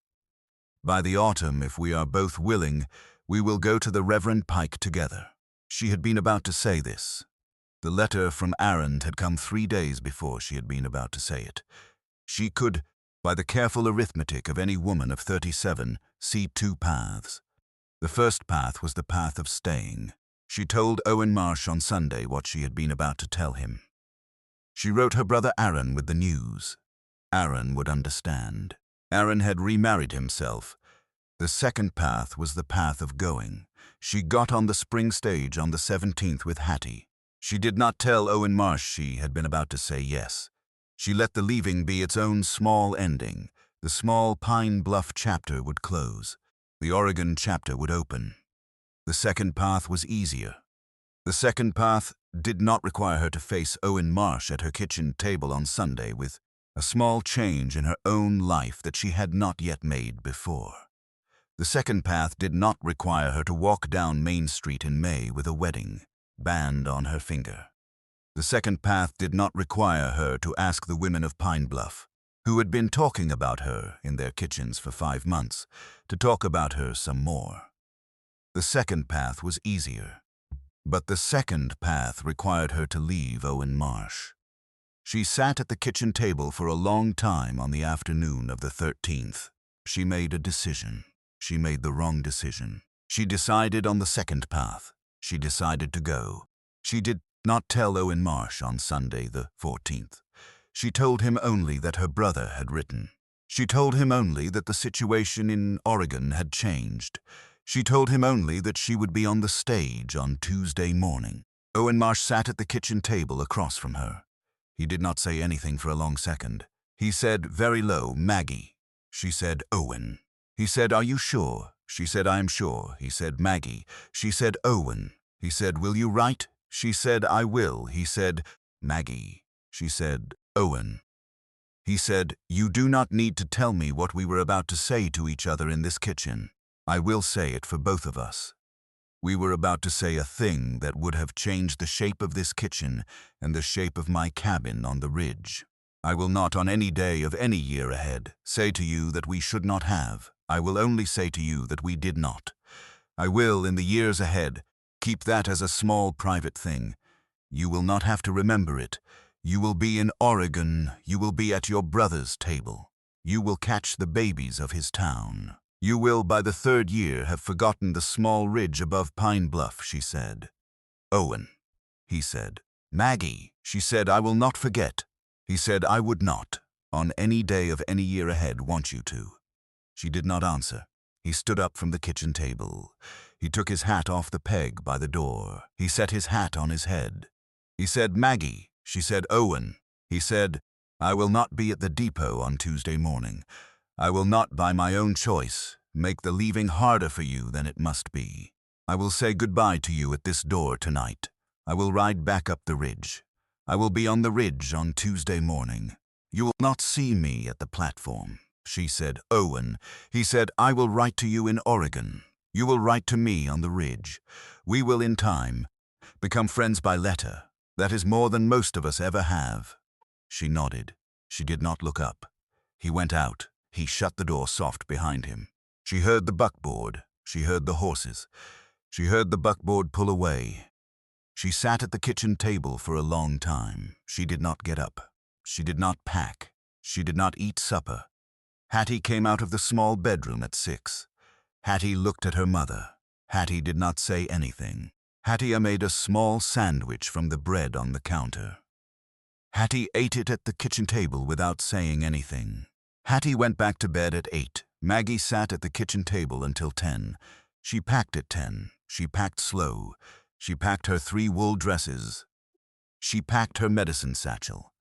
By the autumn, if we are both willing, we will go to the Reverend Pike together." She had been about to say this. The letter from Aaron had come 3 days before she had been about to say it. She could, by the careful arithmetic of any woman of 37, see 2 paths. The first path was the path of staying. She told Owen Marsh on Sunday what she had been about to tell him. She wrote her brother Aaron with the news. Aaron would understand. Aaron had remarried himself. The second path was the path of going. She got on the spring stage on the 17th with Hattie. She did not tell Owen Marsh she had been about to say yes. She let the leaving be its own small ending. The small Pine Bluff chapter would close. The Oregon chapter would open. The second path was easier. The second path did not require her to face Owen Marsh at her kitchen table on Sunday with a small change in her own life that she had not yet made before. The second path did not require her to walk down Main Street in May with a wedding band on her finger. The second path did not require her to ask the women of Pine Bluff, who had been talking about her in their kitchens for 5 months, to talk about her some more. The second path was easier, but the second path required her to leave Owen Marsh. She sat at the kitchen table for a long time on the afternoon of the 13th. She made a decision. She made the wrong decision. She decided on the second path. She decided to go. She did not tell Owen Marsh on Sunday the 14th. She told him only that her brother had written. She told him only that the situation in Oregon had changed. She told him only that she would be on the stage on Tuesday morning. Owen Marsh sat at the kitchen table across from her. He did not say anything for a long second. He said very low, "Maggie." She said, "Owen." He said, "Are you sure?" She said, "I am sure." He said, "Maggie." She said, "Owen." He said, "Will you write?" She said, "I will." He said, "Maggie." She said, "Owen." He said, "You do not need to tell me what we were about to say to each other in this kitchen. I will say it for both of us. We were about to say a thing that would have changed the shape of this kitchen and the shape of my cabin on the ridge. I will not on any day of any year ahead say to you that we should not have. I will only say to you that we did not. I will, in the years ahead, keep that as a small private thing. You will not have to remember it. You will be in Oregon. You will be at your brother's table. You will catch the babies of his town. You will, by the third year, have forgotten the small ridge above Pine Bluff," she said. "Owen," he said. "Maggie," she said, "I will not forget." He said, "I would not, on any day of any year ahead, want you to." She did not answer. He stood up from the kitchen table. He took his hat off the peg by the door. He set his hat on his head. He said, "Maggie." She said, "Owen." He said, "I will not be at the depot on Tuesday morning. I will not, by my own choice, make the leaving harder for you than it must be. I will say goodbye to you at this door tonight. I will ride back up the ridge. I will be on the ridge on Tuesday morning. You will not see me at the platform." She said, "Owen." He said, "I will write to you in Oregon. You will write to me on the ridge. We will, in time, become friends by letter. That is more than most of us ever have." She nodded. She did not look up. He went out. He shut the door soft behind him. She heard the buckboard. She heard the horses. She heard the buckboard pull away. She sat at the kitchen table for a long time. She did not get up. She did not pack. She did not eat supper. Hattie came out of the small bedroom at 6. Hattie looked at her mother. Hattie did not say anything. Hattie made a small sandwich from the bread on the counter. Hattie ate it at the kitchen table without saying anything. Hattie went back to bed at 8. Maggie sat at the kitchen table until 10. She packed at 10. She packed slow. She packed her 3 wool dresses. She packed her medicine satchel.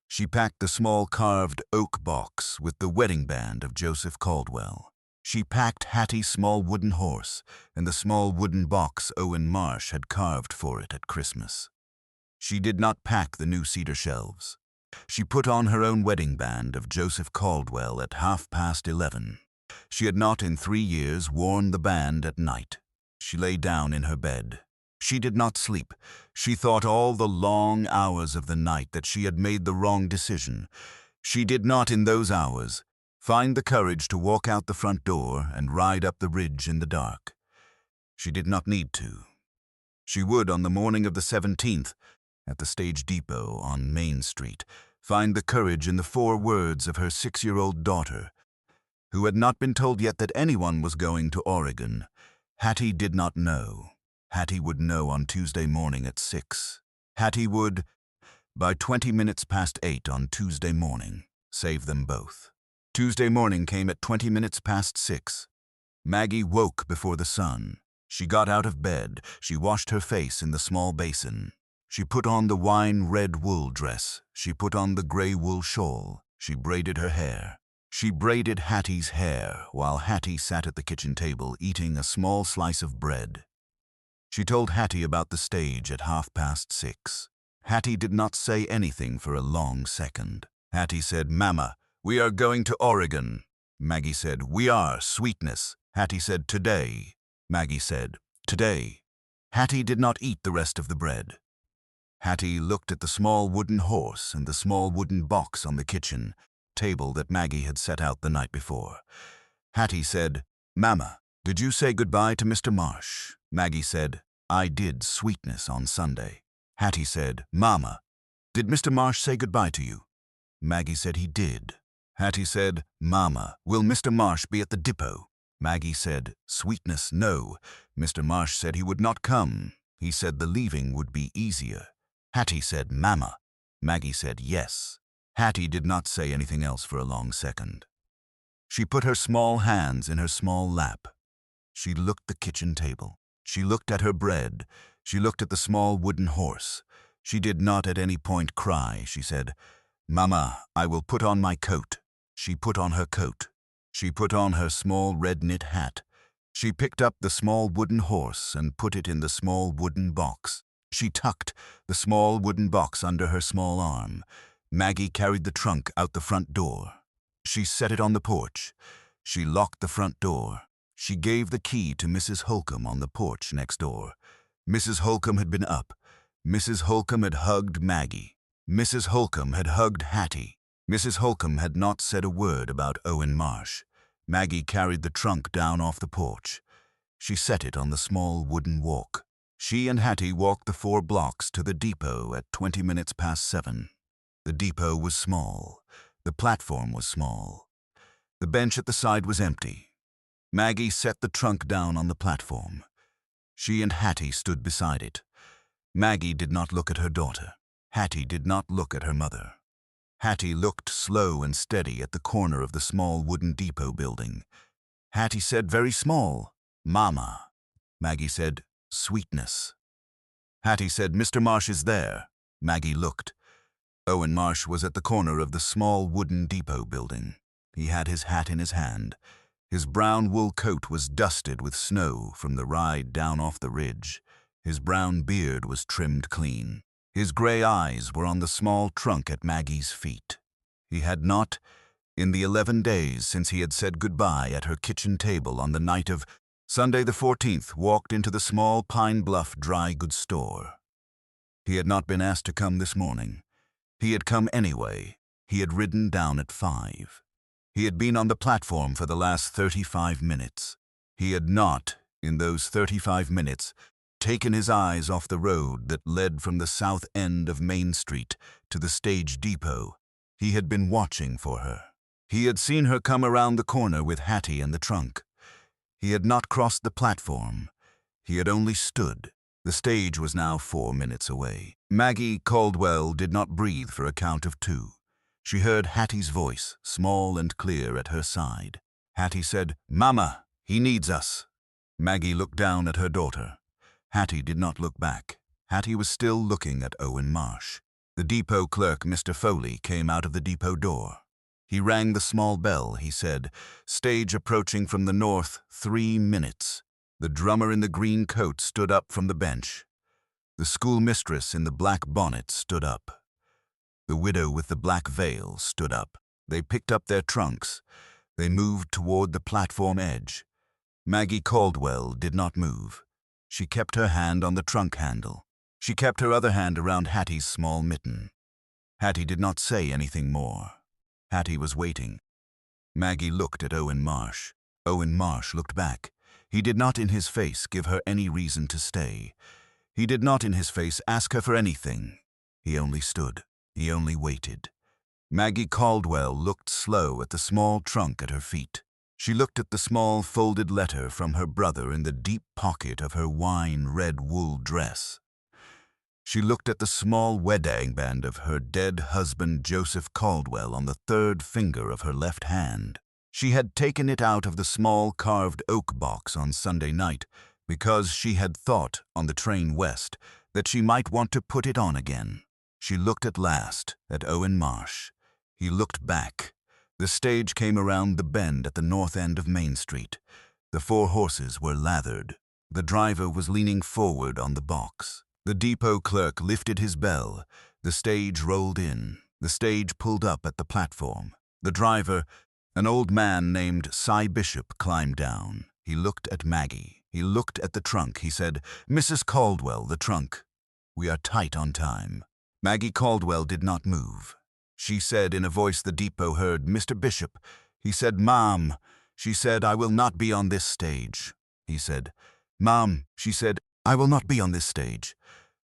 She packed the small carved oak box with the wedding band of Joseph Caldwell. She packed Hattie's small wooden horse and the small wooden box Owen Marsh had carved for it at Christmas. She did not pack the new cedar shelves. She put on her own wedding band of Joseph Caldwell at 11:30. She had not in 3 years worn the band at night. She lay down in her bed. She did not sleep. She thought all the long hours of the night that she had made the wrong decision. She did not, in those hours, find the courage to walk out the front door and ride up the ridge in the dark. She did not need to. She would, on the morning of the 17th, at the stage depot on Main Street, find the courage in the 4 words of her 6-year-old daughter, who had not been told yet that anyone was going to Oregon. Hattie did not know. Hattie would know on Tuesday morning at 6. Hattie would, by 20 minutes past 8 on Tuesday morning, save them both. Tuesday morning came at 20 minutes past 6. Maggie woke before the sun. She got out of bed. She washed her face in the small basin. She put on the wine-red wool dress. She put on the gray wool shawl. She braided her hair. She braided Hattie's hair while Hattie sat at the kitchen table eating a small slice of bread. She told Hattie about the stage at 6:30. Hattie did not say anything for a long second. Hattie said, "Mama, we are going to Oregon." Maggie said, "We are, sweetness." Hattie said, "Today." Maggie said, "Today." Hattie did not eat the rest of the bread. Hattie looked at the small wooden horse and the small wooden box on the kitchen table that Maggie had set out the night before. Hattie said, "Mama, did you say goodbye to Mr. Marsh?" Maggie said, "I did, sweetness, on Sunday." Hattie said, "Mama, did Mr. Marsh say goodbye to you?" Maggie said he did. Hattie said, "Mama, will Mr. Marsh be at the depot?" Maggie said, "Sweetness, no. Mr. Marsh said he would not come. He said the leaving would be easier." Hattie said, "Mama." Maggie said, "Yes." Hattie did not say anything else for a long second. She put her small hands in her small lap. She looked the kitchen table. She looked at her bread. She looked at the small wooden horse. She did not at any point cry. She said, "Mama, I will put on my coat." She put on her coat. She put on her small red knit hat. She picked up the small wooden horse and put it in the small wooden box. She tucked the small wooden box under her small arm. Maggie carried the trunk out the front door. She set it on the porch. She locked the front door. She gave the key to Mrs. Holcomb on the porch next door. Mrs. Holcomb had been up. Mrs. Holcomb had hugged Maggie. Mrs. Holcomb had hugged Hattie. Mrs. Holcomb had not said a word about Owen Marsh. Maggie carried the trunk down off the porch. She set it on the small wooden walk. She and Hattie walked the 4 blocks to the depot at 20 minutes past 7. The depot was small. The platform was small. The bench at the side was empty. Maggie set the trunk down on the platform. She and Hattie stood beside it. Maggie did not look at her daughter. Hattie did not look at her mother. Hattie looked slow and steady at the corner of the small wooden depot building. Hattie said very small, "Mama." Maggie said, "Sweetness." Hattie said, "Mr. Marsh is there." Maggie looked. Owen Marsh was at the corner of the small wooden depot building. He had his hat in his hand. His brown wool coat was dusted with snow from the ride down off the ridge. His brown beard was trimmed clean. His gray eyes were on the small trunk at Maggie's feet. He had not, in the 11 days since he had said goodbye at her kitchen table on the night of Sunday the 14th, walked into the small Pine Bluff dry goods store. He had not been asked to come this morning. He had come anyway. He had ridden down at 5. He had been on the platform for the last 35 minutes. He had not, in those 35 minutes, taken his eyes off the road that led from the south end of Main Street to the stage depot. He had been watching for her. He had seen her come around the corner with Hattie and the trunk. He had not crossed the platform. He had only stood. The stage was now 4 minutes away. Maggie Caldwell did not breathe for a count of 2. She heard Hattie's voice, small and clear, at her side. Hattie said, "Mama, he needs us." Maggie looked down at her daughter. Hattie did not look back. Hattie was still looking at Owen Marsh. The depot clerk, Mr. Foley, came out of the depot door. He rang the small bell. He said, "Stage approaching from the north, 3 minutes." The drummer in the green coat stood up from the bench. The schoolmistress in the black bonnet stood up. The widow with the black veil stood up. They picked up their trunks. They moved toward the platform edge. Maggie Caldwell did not move. She kept her hand on the trunk handle. She kept her other hand around Hattie's small mitten. Hattie did not say anything more. Hattie was waiting. Maggie looked at Owen Marsh. Owen Marsh looked back. He did not in his face give her any reason to stay. He did not in his face ask her for anything. He only stood. He only waited. Maggie Caldwell looked slow at the small trunk at her feet. She looked at the small folded letter from her brother in the deep pocket of her wine-red wool dress. She looked at the small wedding band of her dead husband Joseph Caldwell on the 3rd finger of her left hand. She had taken it out of the small carved oak box on Sunday night because she had thought, on the train west, that she might want to put it on again. She looked at last at Owen Marsh. He looked back. The stage came around the bend at the north end of Main Street. The 4 horses were lathered. The driver was leaning forward on the box. The depot clerk lifted his bell. The stage rolled in. The stage pulled up at the platform. The driver, an old man named Cy Bishop, climbed down. He looked at Maggie. He looked at the trunk. He said, "Mrs. Caldwell, the trunk. We are tight on time." Maggie Caldwell did not move. She said in a voice the depot heard, "Mr. Bishop." He said, "Mom." She said, "I will not be on this stage." He said, "Mom," she said, "I will not be on this stage.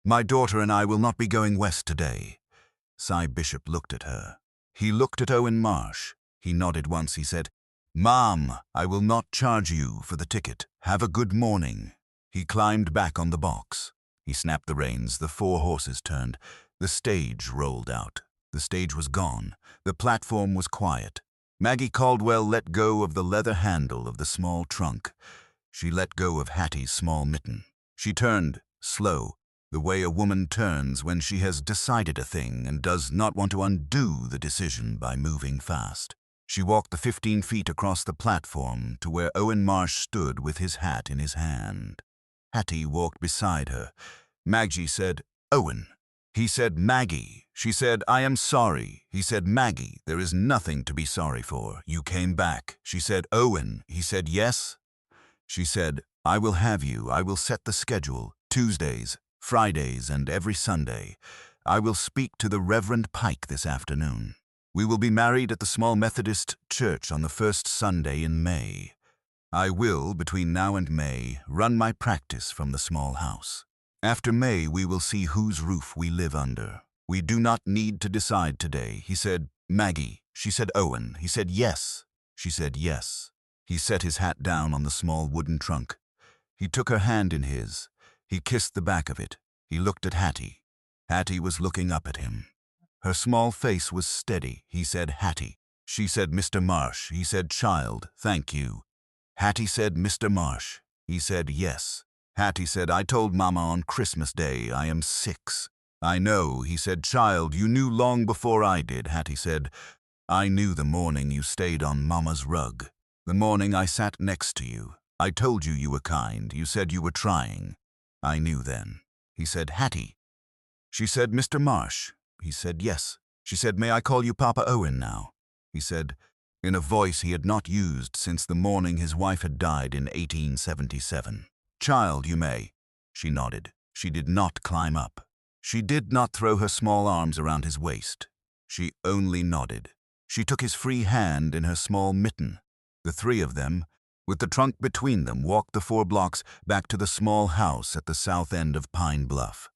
My daughter and I will not be going west today." Cy Bishop looked at her. He looked at Owen Marsh. He nodded once. He said, "Mom, I will not charge you for the ticket. Have a good morning." He climbed back on the box. He snapped the reins. The 4 horses turned. The stage rolled out. The stage was gone. The platform was quiet. Maggie Caldwell let go of the leather handle of the small trunk. She let go of Hattie's small mitten. She turned, slow, the way a woman turns when she has decided a thing and does not want to undo the decision by moving fast. She walked the 15 feet across the platform to where Owen Marsh stood with his hat in his hand. Hattie walked beside her. Maggie said, "Owen." He said, "Maggie." She said, "I am sorry." He said, "Maggie, there is nothing to be sorry for. You came back." She said, "Owen." He said, "Yes." She said, "I will have you. I will set the schedule, Tuesdays, Fridays, and every Sunday. I will speak to the Reverend Pike this afternoon. We will be married at the small Methodist church on the first Sunday in May. I will, between now and May, run my practice from the small house. After May, we will see whose roof we live under. We do not need to decide today." He said, "Maggie." She said, "Owen." He said, "Yes." She said, "Yes." He set his hat down on the small wooden trunk. He took her hand in his. He kissed the back of it. He looked at Hattie. Hattie was looking up at him. Her small face was steady. He said, "Hattie." She said, "Mr. Marsh." He said, "Child, thank you." Hattie said, "Mr. Marsh." He said, "Yes." Hattie said, "I told Mama on Christmas Day I am 6. "I know." He said, "Child, you knew long before I did." Hattie said, "I knew the morning you stayed on Mama's rug. The morning I sat next to you. I told you you were kind. You said you were trying. I knew then." He said, "Hattie." She said, "Mr. Marsh." He said, "Yes." She said, "May I call you Papa Owen now?" He said, in a voice he had not used since the morning his wife had died in 1877. "Child, you may." She nodded. She did not climb up. She did not throw her small arms around his waist. She only nodded. She took his free hand in her small mitten. The three of them, with the trunk between them, walked the 4 blocks back to the small house at the south end of Pine Bluff.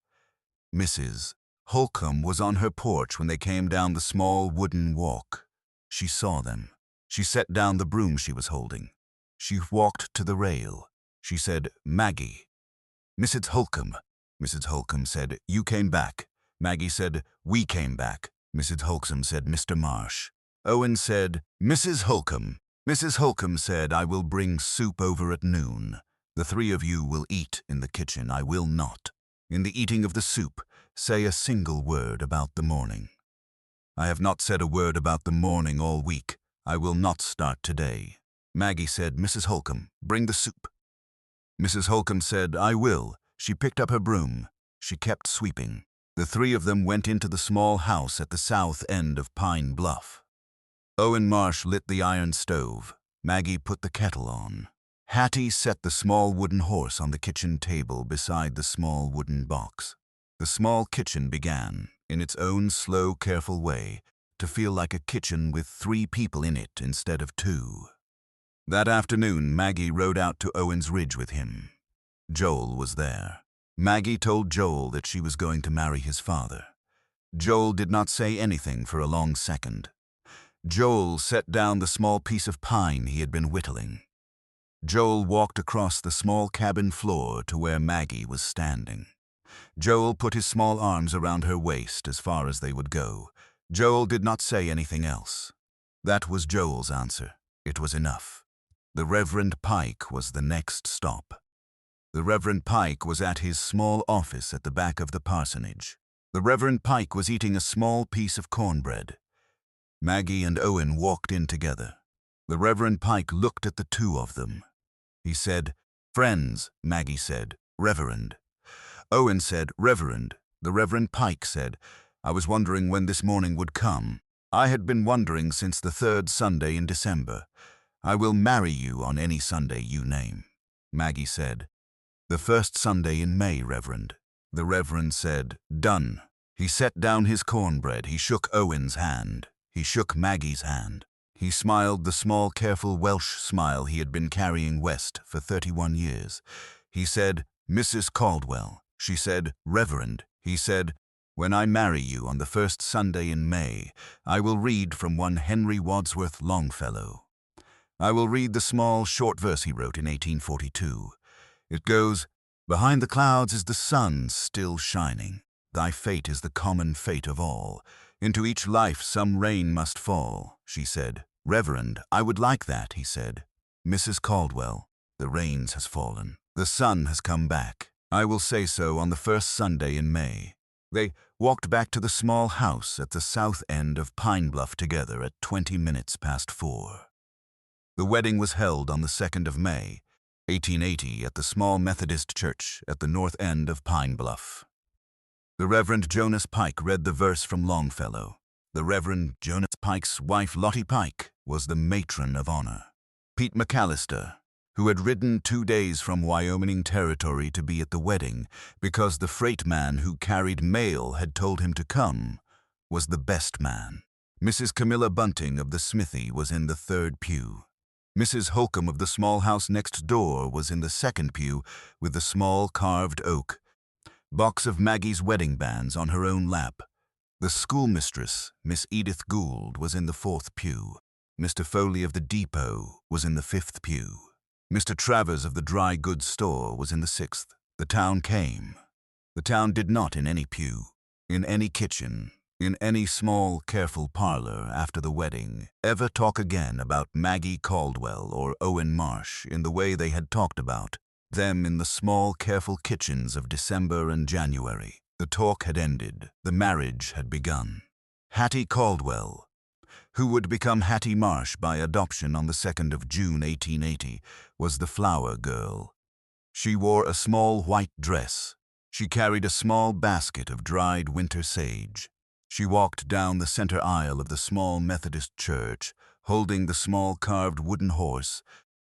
Mrs. Holcomb was on her porch when they came down the small wooden walk. She saw them. She set down the broom she was holding. She walked to the rail. She said, "Maggie." "Mrs. Holcomb." Mrs. Holcomb said, "You came back." Maggie said, "We came back." Mrs. Holcomb said, "Mr. Marsh." Owen said, "Mrs. Holcomb." Mrs. Holcomb said, "I will bring soup over at noon. The 3 of you will eat in the kitchen. I will not. In the eating of the soup, say a single word about the mourning." "I have not said a word about the mourning all week. I will not start today." Maggie said, "Mrs. Holcomb, bring the soup." Mrs. Holcomb said, "I will." She picked up her broom. She kept sweeping. The 3 of them went into the small house at the south end of Pine Bluff. Owen Marsh lit the iron stove. Maggie put the kettle on. Hattie set the small wooden horse on the kitchen table beside the small wooden box. The small kitchen began, in its own slow, careful way, to feel like a kitchen with 3 people in it instead of 2. That afternoon, Maggie rode out to Owen's Ridge with him. Joel was there. Maggie told Joel that she was going to marry his father. Joel did not say anything for a long second. Joel set down the small piece of pine he had been whittling. Joel walked across the small cabin floor to where Maggie was standing. Joel put his small arms around her waist as far as they would go. Joel did not say anything else. That was Joel's answer. It was enough. The Reverend Pike was the next stop. The Reverend Pike was at his small office at the back of the parsonage. The Reverend Pike was eating a small piece of cornbread. Maggie and Owen walked in together. The Reverend Pike looked at the 2 of them. He said, "Friends," Maggie said, "Reverend." Owen said, "Reverend." The Reverend Pike said, "I was wondering when this morning would come. I had been wondering since the 3rd Sunday in December. I will marry you on any Sunday you name." Maggie said, "The 1st Sunday in May, Reverend." The Reverend said, "Done." He set down his cornbread. He shook Owen's hand. He shook Maggie's hand. He smiled the small, careful Welsh smile he had been carrying west for 31 years. He said, "Mrs. Caldwell." She said, "Reverend." He said, "When I marry you on the 1st Sunday in May, I will read from one Henry Wadsworth Longfellow. I will read the small, short verse he wrote in 1842. It goes, 'Behind the clouds is the sun still shining. Thy fate is the common fate of all. Into each life some rain must fall,' she said. "Reverend, I would like that," he said. "Mrs. Caldwell, the rains has fallen. The sun has come back. I will say so on the first Sunday in May." They walked back to the small house at the south end of Pine Bluff together at 20 minutes past 4. The wedding was held on the 2nd of May, 1880, at the small Methodist church at the north end of Pine Bluff. The Reverend Jonas Pike read the verse from Longfellow. The Reverend Jonas Pike's wife, Lottie Pike, was the matron of honor. Pete McAllister, who had ridden 2 days from Wyoming Territory to be at the wedding because the freight man who carried mail had told him to come, was the best man. Mrs. Camilla Bunting of the smithy was in the 3rd pew. Mrs. Holcomb of the small house next door was in the 2nd pew with the small carved oak box of Maggie's wedding bands on her own lap. The schoolmistress, Miss Edith Gould, was in the 4th pew. Mr. Foley of the depot was in the 5th pew. Mr. Travers of the dry goods store was in the 6th. The town came. The town did not in any pew, in any kitchen, in any small, careful parlor after the wedding, ever talk again about Maggie Caldwell or Owen Marsh in the way they had talked about them in the small, careful kitchens of December and January. The talk had ended. The marriage had begun. Hattie Caldwell, who would become Hattie Marsh by adoption on the 2nd of June 1880, was the flower girl. She wore a small white dress. She carried a small basket of dried winter sage. She walked down the center aisle of the small Methodist church, holding the small carved wooden horse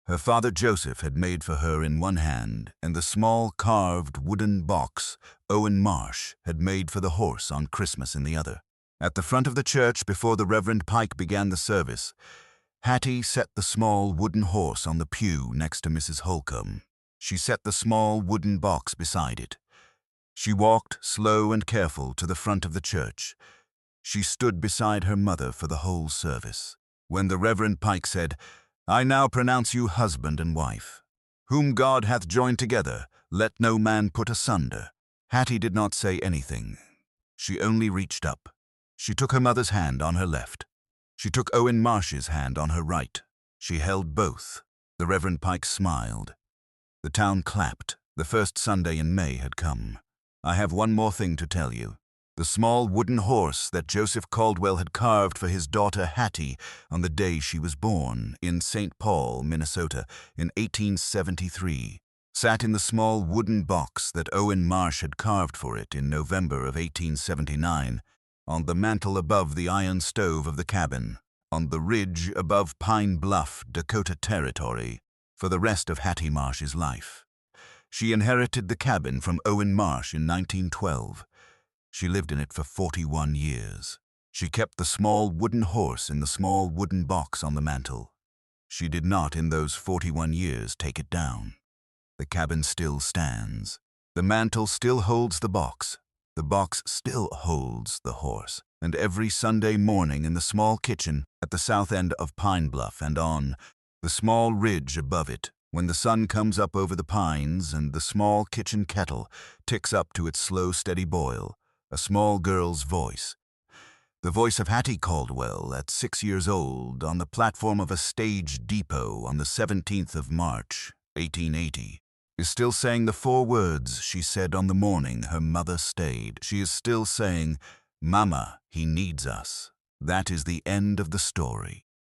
her father Joseph had made for her in one hand, and the small carved wooden box Owen Marsh had made for the horse on Christmas in the other. At the front of the church, before the Reverend Pike began the service, Hattie set the small wooden horse on the pew next to Mrs. Holcomb. She set the small wooden box beside it. She walked, slow and careful, to the front of the church. She stood beside her mother for the whole service. When the Reverend Pike said, "I now pronounce you husband and wife. Whom God hath joined together, let no man put asunder," Hattie did not say anything. She only reached up. She took her mother's hand on her left. She took Owen Marsh's hand on her right. She held both. The Reverend Pike smiled. The town clapped. The first Sunday in May had come. "I have one more thing to tell you. The small wooden horse that Joseph Caldwell had carved for his daughter Hattie on the day she was born in St. Paul, Minnesota, in 1873, sat in the small wooden box that Owen Marsh had carved for it in November of 1879, on the mantel above the iron stove of the cabin, on the ridge above Pine Bluff, Dakota Territory, for the rest of Hattie Marsh's life. She inherited the cabin from Owen Marsh in 1912. She lived in it for 41 years. She kept the small wooden horse in the small wooden box on the mantel. She did not, in those 41 years, take it down. The cabin still stands. The mantel still holds the box. The box still holds the horse. And every Sunday morning in the small kitchen at the south end of Pine Bluff and on the small ridge above it, when the sun comes up over the pines and the small kitchen kettle ticks up to its slow, steady boil, a small girl's voice, the voice of Hattie Caldwell at 6 years old on the platform of a stage depot on the 17th of March, 1880, is still saying the 4 words she said on the morning her mother stayed. She is still saying, "Mama, he needs us." That is the end of the story.